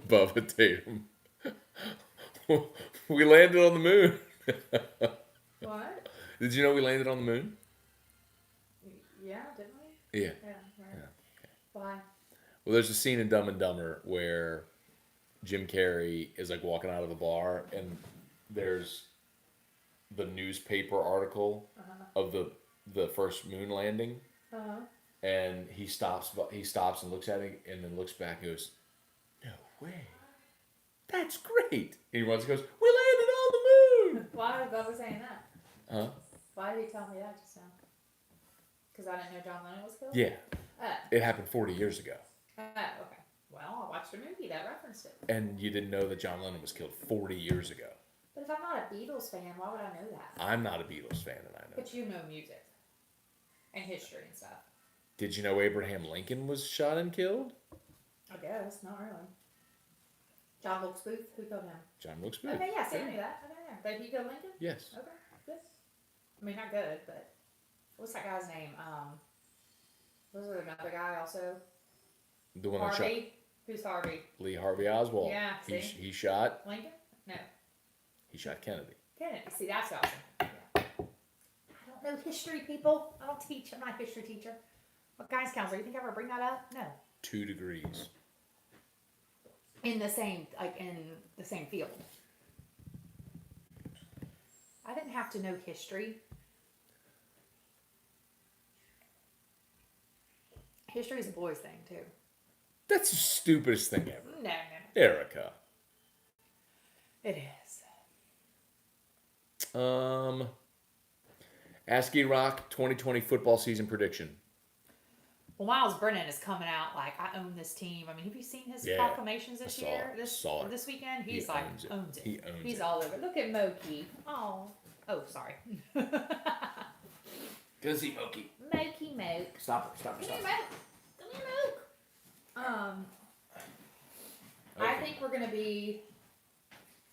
[SPEAKER 1] Bubba Tatum. We landed on the moon.
[SPEAKER 2] What?
[SPEAKER 1] Did you know we landed on the moon?
[SPEAKER 2] Yeah, didn't we?
[SPEAKER 1] Yeah.
[SPEAKER 2] Yeah. Right.
[SPEAKER 1] Yeah.
[SPEAKER 2] Why?
[SPEAKER 1] Well, there's a scene in Dumb and Dumber where Jim Carrey is like walking out of the bar and there's the newspaper article of the first moon landing. And he stops and looks at it and then looks back and goes, "No way. That's great." And he runs and goes, "We landed on the moon."
[SPEAKER 2] Why was Bubba saying that?
[SPEAKER 1] Huh?
[SPEAKER 2] Why did he tell me that just now? Because I didn't know John Lennon was killed?
[SPEAKER 1] Yeah.
[SPEAKER 2] Oh.
[SPEAKER 1] It happened 40 years ago.
[SPEAKER 2] Okay. Well, I watched a movie that referenced it.
[SPEAKER 1] And you didn't know that John Lennon was killed 40 years ago.
[SPEAKER 2] But if I'm not a Beatles fan, why would I know that?
[SPEAKER 1] I'm not a Beatles fan and I know.
[SPEAKER 2] But you know music. And history and stuff.
[SPEAKER 1] Did you know Abraham Lincoln was shot and killed?
[SPEAKER 2] I guess, not really. John Wilkes Booth, who killed him?
[SPEAKER 1] John Wilkes Booth.
[SPEAKER 2] Okay, yeah, see, I knew that. Okay, yeah. But he killed Lincoln?
[SPEAKER 1] Yes.
[SPEAKER 2] Okay, good. I mean, not good, but what's that guy's name? Was there another guy also?
[SPEAKER 1] The one that shot
[SPEAKER 2] Harvey? Who's Harvey?
[SPEAKER 1] Lee Harvey Oswald.
[SPEAKER 2] Yeah, see?
[SPEAKER 1] He shot
[SPEAKER 2] Lincoln? No.
[SPEAKER 1] He shot Kennedy.
[SPEAKER 2] Kennedy. See, that's awesome. Yeah. I don't know history, people. I don't teach. I'm not a history teacher. What guidance counselor? You think I ever bring that up? No.
[SPEAKER 1] 2 degrees.
[SPEAKER 2] In the same field. I didn't have to know history. History is a boys' thing too.
[SPEAKER 1] That's the stupidest thing ever.
[SPEAKER 2] No.
[SPEAKER 1] Erica.
[SPEAKER 2] It is.
[SPEAKER 1] ASCII Rock 2020 football season prediction.
[SPEAKER 2] Well, Miles Brennan is coming out like, I own this team. I mean, have you seen his proclamations this year? This weekend? He's owns it.
[SPEAKER 1] He owns
[SPEAKER 2] He's
[SPEAKER 1] it.
[SPEAKER 2] all over. Look at Moki. Oh, sorry.
[SPEAKER 1] Go see Moki.
[SPEAKER 2] Moki.
[SPEAKER 1] Stop her.
[SPEAKER 2] Come here, Moke. I think we're gonna be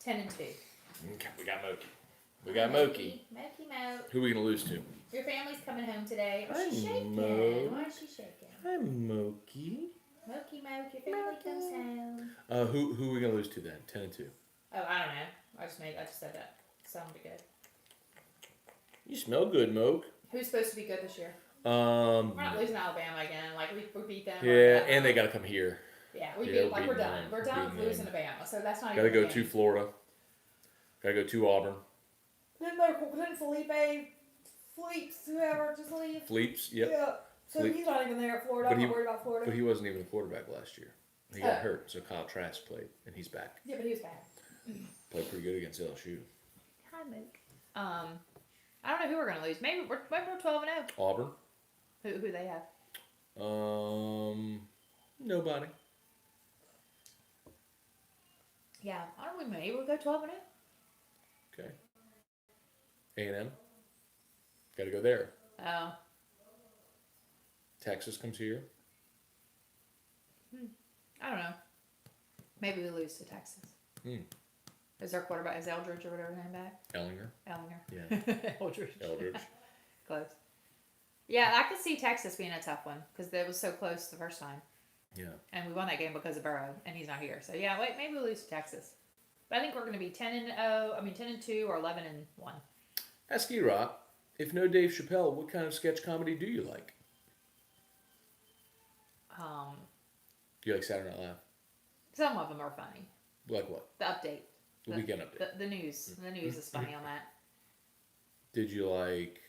[SPEAKER 2] 10-2.
[SPEAKER 1] Okay, we got Moki.
[SPEAKER 2] Moki.
[SPEAKER 1] Who are we going to lose to?
[SPEAKER 2] Your family's coming home today.
[SPEAKER 1] Hi,
[SPEAKER 2] She's shaking.
[SPEAKER 1] Moke.
[SPEAKER 2] Why is she shaking?
[SPEAKER 1] Hi, Moki.
[SPEAKER 2] Moki, your family comes home.
[SPEAKER 1] Who are we going to lose to then? 10-2.
[SPEAKER 2] Oh, I don't know. I just said that. Sounded good.
[SPEAKER 1] You smell good, Moke.
[SPEAKER 2] Who's supposed to be good this year? We're not losing Alabama again. Like we beat them.
[SPEAKER 1] Yeah, and they got to come here.
[SPEAKER 2] Yeah, we're done.
[SPEAKER 1] them.
[SPEAKER 2] We're done with
[SPEAKER 1] Beating
[SPEAKER 2] losing
[SPEAKER 1] them.
[SPEAKER 2] Alabama. So that's not
[SPEAKER 1] Got to
[SPEAKER 2] even.
[SPEAKER 1] go to Florida. Got to go to Auburn.
[SPEAKER 2] Couldn't Fleeps, whoever, just leave.
[SPEAKER 1] Fleeps, yep.
[SPEAKER 2] Yeah. So
[SPEAKER 1] Fleep.
[SPEAKER 2] he's not even there at Florida.
[SPEAKER 1] But
[SPEAKER 2] I'm
[SPEAKER 1] he-
[SPEAKER 2] not worried about Florida.
[SPEAKER 1] But he wasn't even a quarterback last year. He got hurt, so Kyle Trask played, and he's back.
[SPEAKER 2] Yeah, but he was bad.
[SPEAKER 1] Played pretty good against LSU.
[SPEAKER 2] Hi, Mook. I don't know who we're gonna lose. Maybe we're 12-0.
[SPEAKER 1] Auburn.
[SPEAKER 2] Who they have?
[SPEAKER 1] Nobody.
[SPEAKER 2] Yeah, I don't know. Maybe we'll go 12-0.
[SPEAKER 1] Okay. A&M. Got to go there.
[SPEAKER 2] Oh.
[SPEAKER 1] Texas comes here.
[SPEAKER 2] I don't know. Maybe we lose to Texas. Is our quarterback, is Eldridge or whatever his name back?
[SPEAKER 1] Ellinger.
[SPEAKER 2] Yeah. Eldridge.
[SPEAKER 1] Eldridge.
[SPEAKER 2] Close. Yeah, I could see Texas being a tough one because it was so close the first time.
[SPEAKER 1] Yeah.
[SPEAKER 2] And we won that game because of Burrow, and he's not here. So yeah, wait, maybe we lose to Texas. But I think we're going to be 10-0. I mean 10-2 or 11-1.
[SPEAKER 1] Ask E-Rock, if no Dave Chappelle, what kind of sketch comedy do you like? Do you like Saturday Night Live?
[SPEAKER 2] Some of them are funny.
[SPEAKER 1] Like what?
[SPEAKER 2] The update.
[SPEAKER 1] The weekend update.
[SPEAKER 2] The news. The news is funny on that.
[SPEAKER 1] Did you like?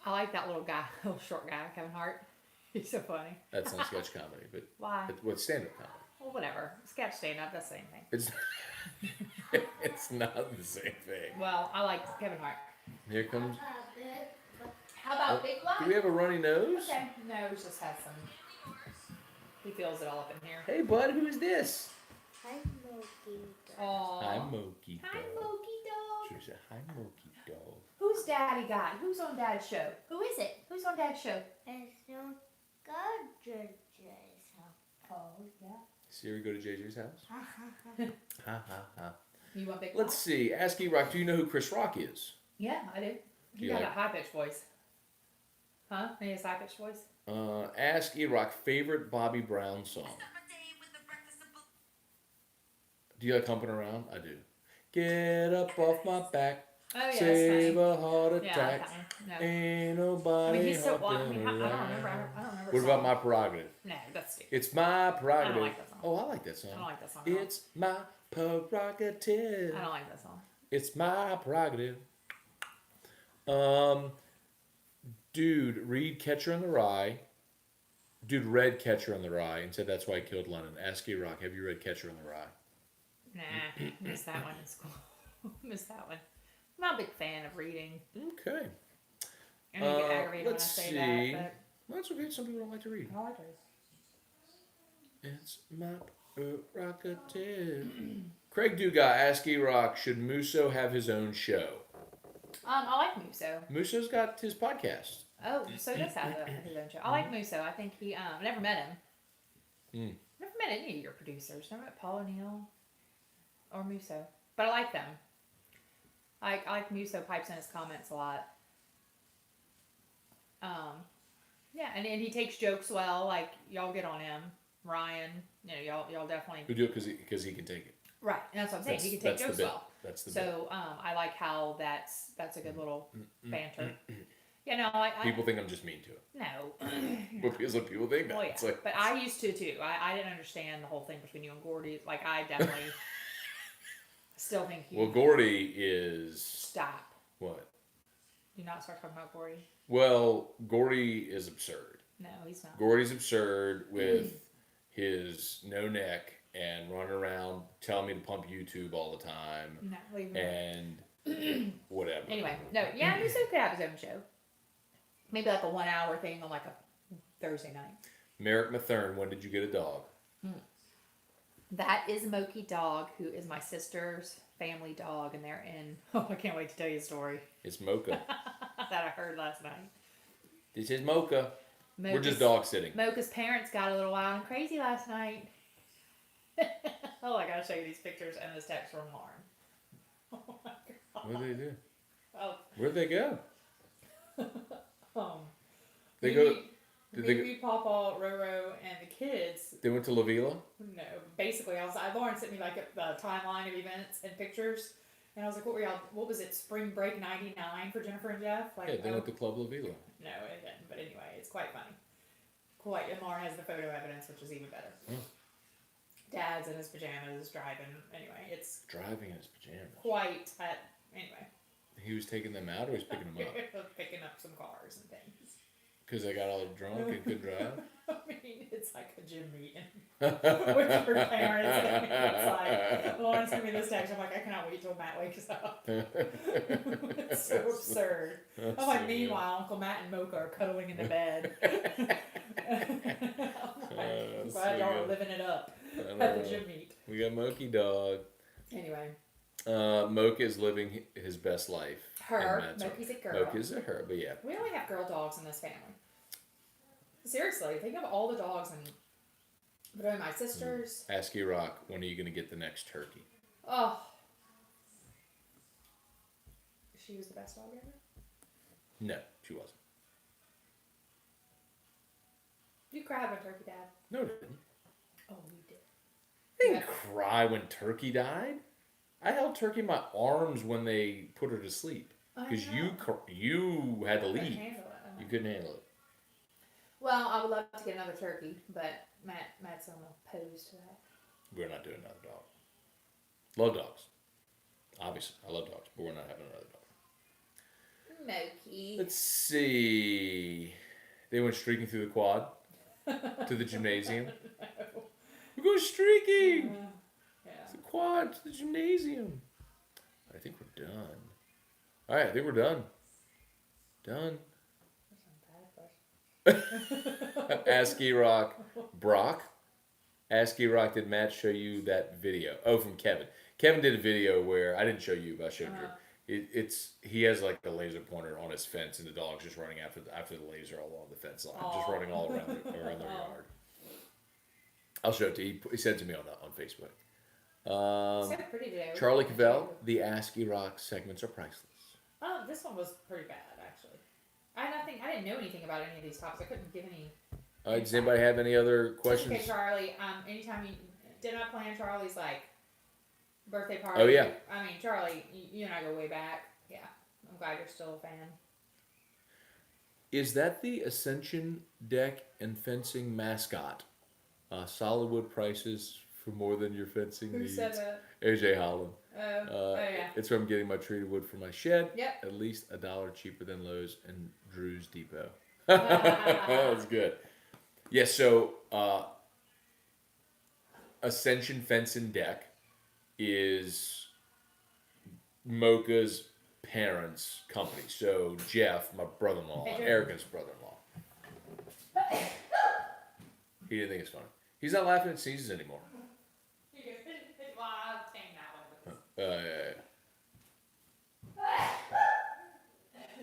[SPEAKER 2] I like that little guy, little short guy, Kevin Hart. He's so funny.
[SPEAKER 1] That's not sketch comedy, but
[SPEAKER 2] Why?
[SPEAKER 1] What's stand-up comedy?
[SPEAKER 2] Well, whatever. Sketch stand-up, that's the same thing.
[SPEAKER 1] It's it's not the same thing.
[SPEAKER 2] Well, I like Kevin Hart.
[SPEAKER 1] Here comes.
[SPEAKER 2] How about Big Light?
[SPEAKER 1] Do we have a runny nose?
[SPEAKER 2] Okay. No, he just has some. He feels it all up in here.
[SPEAKER 1] Hey, bud, who is this?
[SPEAKER 3] Hi, Moki.
[SPEAKER 2] Aww.
[SPEAKER 1] Hi, Moki
[SPEAKER 2] Hi,
[SPEAKER 1] dog.
[SPEAKER 2] Moki dog.
[SPEAKER 1] She said, "Hi, Moki dog."
[SPEAKER 2] Who's Daddy guy? Who's on Dad's show? Who is it? Who's on Dad's show?
[SPEAKER 3] It's not good,
[SPEAKER 2] Oh, yeah.
[SPEAKER 1] Siri, go to JJ's house. Ha ha ha.
[SPEAKER 2] You want Big
[SPEAKER 1] Let's see. Ask E-Rock, do you know who Chris Rock is?
[SPEAKER 2] Yeah, I do. He
[SPEAKER 1] You
[SPEAKER 2] got
[SPEAKER 1] like-
[SPEAKER 2] a high-pitched voice. Huh? He has a high-pitched voice?
[SPEAKER 1] Ask E-Rock, favorite Bobby Brown song. Do you like Humping Around? I do. Get up off my back.
[SPEAKER 2] Oh, yeah,
[SPEAKER 1] Save
[SPEAKER 2] that's
[SPEAKER 1] a heart
[SPEAKER 2] funny. Yeah, I like
[SPEAKER 1] attack.
[SPEAKER 2] that one. No.
[SPEAKER 1] Ain't
[SPEAKER 2] I
[SPEAKER 1] nobody
[SPEAKER 2] mean, he's so.
[SPEAKER 1] humping
[SPEAKER 2] Well, I mean, I don't remember.
[SPEAKER 1] around.
[SPEAKER 2] I don't remember.
[SPEAKER 1] What
[SPEAKER 2] the
[SPEAKER 1] about
[SPEAKER 2] song.
[SPEAKER 1] My Prerogative?
[SPEAKER 2] No, that's stupid.
[SPEAKER 1] It's my prerogative.
[SPEAKER 2] I don't like that song.
[SPEAKER 1] Oh, I like that song.
[SPEAKER 2] I don't like that song. at all.
[SPEAKER 1] It's my prerogative.
[SPEAKER 2] I don't like that song.
[SPEAKER 1] It's my prerogative. Dude, read Catcher in the Rye. Dude read Catcher in the Rye and said that's why he killed Lennon. Ask E-Rock, have you read Catcher in the Rye?
[SPEAKER 2] Nah, missed that one in school. Missed that one. I'm not a big fan of reading.
[SPEAKER 1] Okay.
[SPEAKER 2] And I get aggravated when I
[SPEAKER 1] let's
[SPEAKER 2] say
[SPEAKER 1] see.
[SPEAKER 2] that,
[SPEAKER 1] Well, that's okay. Some people don't like to read.
[SPEAKER 2] but I like those.
[SPEAKER 1] It's my prerogative. Craig Dugas, ask E-Rock, should Musso have his own show?
[SPEAKER 2] I like Musso.
[SPEAKER 1] Musso's got his podcast.
[SPEAKER 2] Oh, so does have his own show. I like Musso. I think he. I never met him. Never met any of your producers. Never met Paul O'Neill or Musso, but I like them. I like Musso pipes in his comments a lot. Yeah, and he takes jokes well. Like y'all get on him, Ryan. You know, y'all definitely.
[SPEAKER 1] We do it because he can take it.
[SPEAKER 2] Right, and that's what I'm saying. He can take
[SPEAKER 1] That's the
[SPEAKER 2] jokes
[SPEAKER 1] bit.
[SPEAKER 2] well.
[SPEAKER 1] That's the bit.
[SPEAKER 2] So I like how that's a good little banter. Yeah, no, I
[SPEAKER 1] People think I'm just mean to him.
[SPEAKER 2] no.
[SPEAKER 1] Because what people think.
[SPEAKER 2] Well, yeah.
[SPEAKER 1] It's like,
[SPEAKER 2] But I used to too. I didn't understand the whole thing between you and Gordy. Like I definitely still think you
[SPEAKER 1] well, Gordy is
[SPEAKER 2] stop.
[SPEAKER 1] what?
[SPEAKER 2] Do not start talking about Gordy.
[SPEAKER 1] Well, Gordy is absurd.
[SPEAKER 2] No, he's not.
[SPEAKER 1] Gordy's absurd with his no neck and running around telling me to pump YouTube all the time
[SPEAKER 2] No, leave him.
[SPEAKER 1] and whatever.
[SPEAKER 2] Anyway, no, yeah, Musso could have his own show. Maybe like a 1 hour thing on like a Thursday night.
[SPEAKER 1] Merrick Mathern, when did you get a dog?
[SPEAKER 2] That is Moki Dog, who is my sister's family dog, and they're in. Oh, I can't wait to tell you a story
[SPEAKER 1] It's Mocha.
[SPEAKER 2] that I heard last night.
[SPEAKER 1] This is Mocha. We're just
[SPEAKER 2] Mocha's-
[SPEAKER 1] dog sitting.
[SPEAKER 2] Mocha's parents got a little wild and crazy last night. Oh, I gotta show you these pictures and this text from Lauren. Oh my god.
[SPEAKER 1] What did they do?
[SPEAKER 2] Oh,
[SPEAKER 1] Where'd they go? They
[SPEAKER 2] Mimi,
[SPEAKER 1] go. Did they?
[SPEAKER 2] Mimi, Papa, Roro, and the kids.
[SPEAKER 1] They went to La Vila.
[SPEAKER 2] No, basically, Lauren sent me like the timeline of events and pictures, and I was like, "What were y'all? What was it? Spring break '99 for Jennifer and Jeff?" Like,
[SPEAKER 1] Yeah, they went to Club La Vila.
[SPEAKER 2] No, it didn't. But anyway, it's quite funny. Quite, and Lauren has the photo evidence, which is even better. Dad's in his pajamas driving. Anyway, it's
[SPEAKER 1] Driving in his pajamas.
[SPEAKER 2] quite at anyway.
[SPEAKER 1] He was taking them out, or he was picking them up
[SPEAKER 2] Picking up some cars and things.
[SPEAKER 1] because they got all drunk and couldn't drive.
[SPEAKER 2] I mean, it's like like a gym meeting with your parents. And it's like, Lauren sent me this text. I'm like, I cannot wait till Matt wakes up. It's so absurd. I'm like, meanwhile, Uncle Matt and Mocha are cuddling in the bed. I'm glad y'all are living it up at the gym meet.
[SPEAKER 1] We got Moki Dog.
[SPEAKER 2] Anyway.
[SPEAKER 1] Mocha is living his best life.
[SPEAKER 2] Her. Moki's a girl.
[SPEAKER 1] Mocha's a her, but yeah.
[SPEAKER 2] We only have girl dogs in this family. Seriously, think of all the dogs between my sisters.
[SPEAKER 1] Asky Rock, when are you going to get the next turkey?
[SPEAKER 2] Oh. She was the best dog ever?
[SPEAKER 1] No, she wasn't.
[SPEAKER 2] You cried when Turkey died.
[SPEAKER 1] No, I didn't.
[SPEAKER 2] Oh, you did.
[SPEAKER 1] I didn't cry when Turkey died. I held Turkey in my arms when they put her to sleep. Because you had to leave. You couldn't handle it.
[SPEAKER 2] Well, I would love to get another turkey, but Matt's opposed to that.
[SPEAKER 1] We're not doing another dog. Love dogs. Obviously, I love dogs, but we're not having another dog.
[SPEAKER 2] Moki.
[SPEAKER 1] Let's see. They went streaking through the quad to the gymnasium.
[SPEAKER 2] No.
[SPEAKER 1] We're going streaking.
[SPEAKER 2] Yeah.
[SPEAKER 1] The quad to the gymnasium. I think we're done. All right, I think we're done. Done. ASCII Rock. Brock. ASCII Rock, did Matt show you that video? Oh, from Kevin. Kevin did a video where, I didn't show you, but I showed you. He has like a laser pointer on his fence, and the dog's just running after the laser along the fence line, just running all around the yard. I'll show it to you. He sent it to me on Facebook.
[SPEAKER 2] So pretty today.
[SPEAKER 1] Charlie Cavell, the ASCII Rock segments are priceless.
[SPEAKER 2] Oh, this one was pretty bad, actually. I didn't know anything about any of these topics. I couldn't give any.
[SPEAKER 1] Does anybody have any other questions?
[SPEAKER 2] Okay, Charlie. Anytime did I plan Charlie's like birthday party?
[SPEAKER 1] Oh yeah.
[SPEAKER 2] I mean, Charlie, you and I go way back. Yeah, I'm glad you're still a fan.
[SPEAKER 1] Is that the Ascension Deck and Fencing mascot? Solid wood prices for more than your fencing needs.
[SPEAKER 2] Who said that?
[SPEAKER 1] AJ Holland.
[SPEAKER 2] Oh yeah.
[SPEAKER 1] It's from getting my treated wood for my shed.
[SPEAKER 2] Yep.
[SPEAKER 1] At least $1 cheaper than Lowe's and Drew's Depot. That's good. Yeah, so Ascension Fence and Deck is Mocha's parents' company. So Jeff, my brother-in-law, Erica's brother-in-law. He didn't think it's funny. He's not laughing at sneezes anymore. Yeah.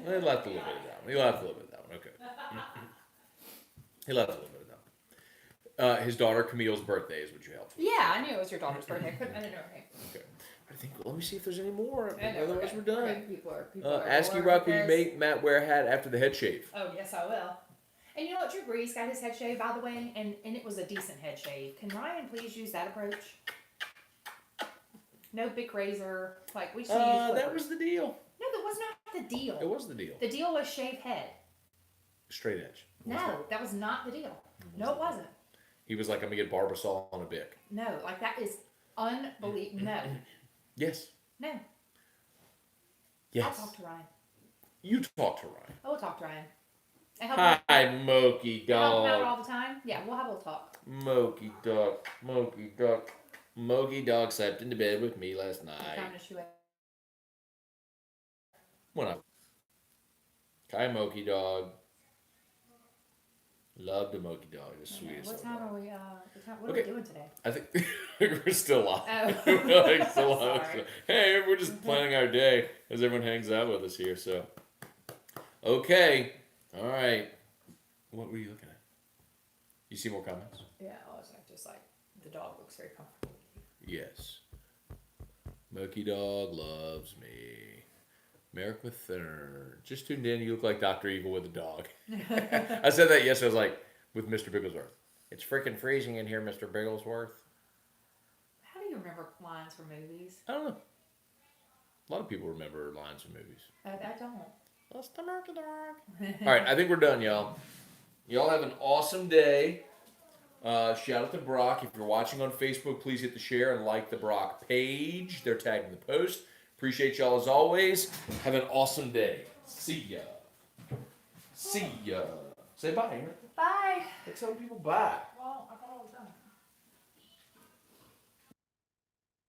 [SPEAKER 1] He laughed a little bit at that one. Okay. He laughed a little bit at that one. His daughter Camille's birthday is what you helped with.
[SPEAKER 2] Yeah, I knew it was your daughter's birthday. I didn't know her name.
[SPEAKER 1] Okay. I think. Let me see if there's any more.
[SPEAKER 2] Otherwise,
[SPEAKER 1] Otherwise, we're done.
[SPEAKER 2] Okay, people are
[SPEAKER 1] ASCII Rock, will you make Matt wear a hat after the head shave?
[SPEAKER 2] Oh yes, I will. And you know what? Drew Brees got his head shaved, by the way, and it was a decent head shave. Can Ryan please use that approach? No big razor. Like, we should use clippers.
[SPEAKER 1] That was the deal.
[SPEAKER 2] No, that was not the deal.
[SPEAKER 1] It was the deal.
[SPEAKER 2] The deal was shaved head.
[SPEAKER 1] Straight edge.
[SPEAKER 2] No, that was not the deal. No, it wasn't.
[SPEAKER 1] He was like, I'm going to get Barbasol on a Bic.
[SPEAKER 2] No, like, that is unbelievable. No.
[SPEAKER 1] Yes.
[SPEAKER 2] No.
[SPEAKER 1] Yes.
[SPEAKER 2] I'll talk to Ryan.
[SPEAKER 1] You talk to Ryan.
[SPEAKER 2] I will talk to Ryan. And help
[SPEAKER 1] Hi,
[SPEAKER 2] him.
[SPEAKER 1] Moki
[SPEAKER 2] And help him out
[SPEAKER 1] Dog.
[SPEAKER 2] all the time. Yeah, we'll have a little talk.
[SPEAKER 1] Moki Dog. Moki Dog. Moki Dog slept in the bed with me last night.
[SPEAKER 2] Time to shoot it.
[SPEAKER 1] When I Kai Moki Dog. Love the Moki Dog. The sweetest.
[SPEAKER 2] What time are we? What
[SPEAKER 1] Okay.
[SPEAKER 2] are we doing today?
[SPEAKER 1] I think we're still live.
[SPEAKER 2] Oh.
[SPEAKER 1] We're like still live.
[SPEAKER 2] Sorry.
[SPEAKER 1] Hey, we're just planning our day as everyone hangs out with us here. So, okay, all right. What were you looking at? You see more comments?
[SPEAKER 2] Yeah, I was just like the dog looks very comfortable.
[SPEAKER 1] Yes. Moki Dog loves me. Merrick Mathern. Just tuned in. You look like Dr. Evil with a dog. I said that yesterday. I was like, with Mr. Bigglesworth. It's freaking freezing in here, Mr. Bigglesworth.
[SPEAKER 2] How do you remember lines from movies?
[SPEAKER 1] I don't know. A lot of people remember lines from movies.
[SPEAKER 2] I don't.
[SPEAKER 1] That's the Merky Dog. All right, I think we're done, y'all. Y'all have an awesome day. Shout out to Brock. If you're watching on Facebook, please hit the share and like the Brock page. They're tagged in the post. Appreciate y'all as always. Have an awesome day. See ya. See ya. Say bye, Aaron.
[SPEAKER 2] Bye.
[SPEAKER 1] Let's tell people bye.
[SPEAKER 2] Well, I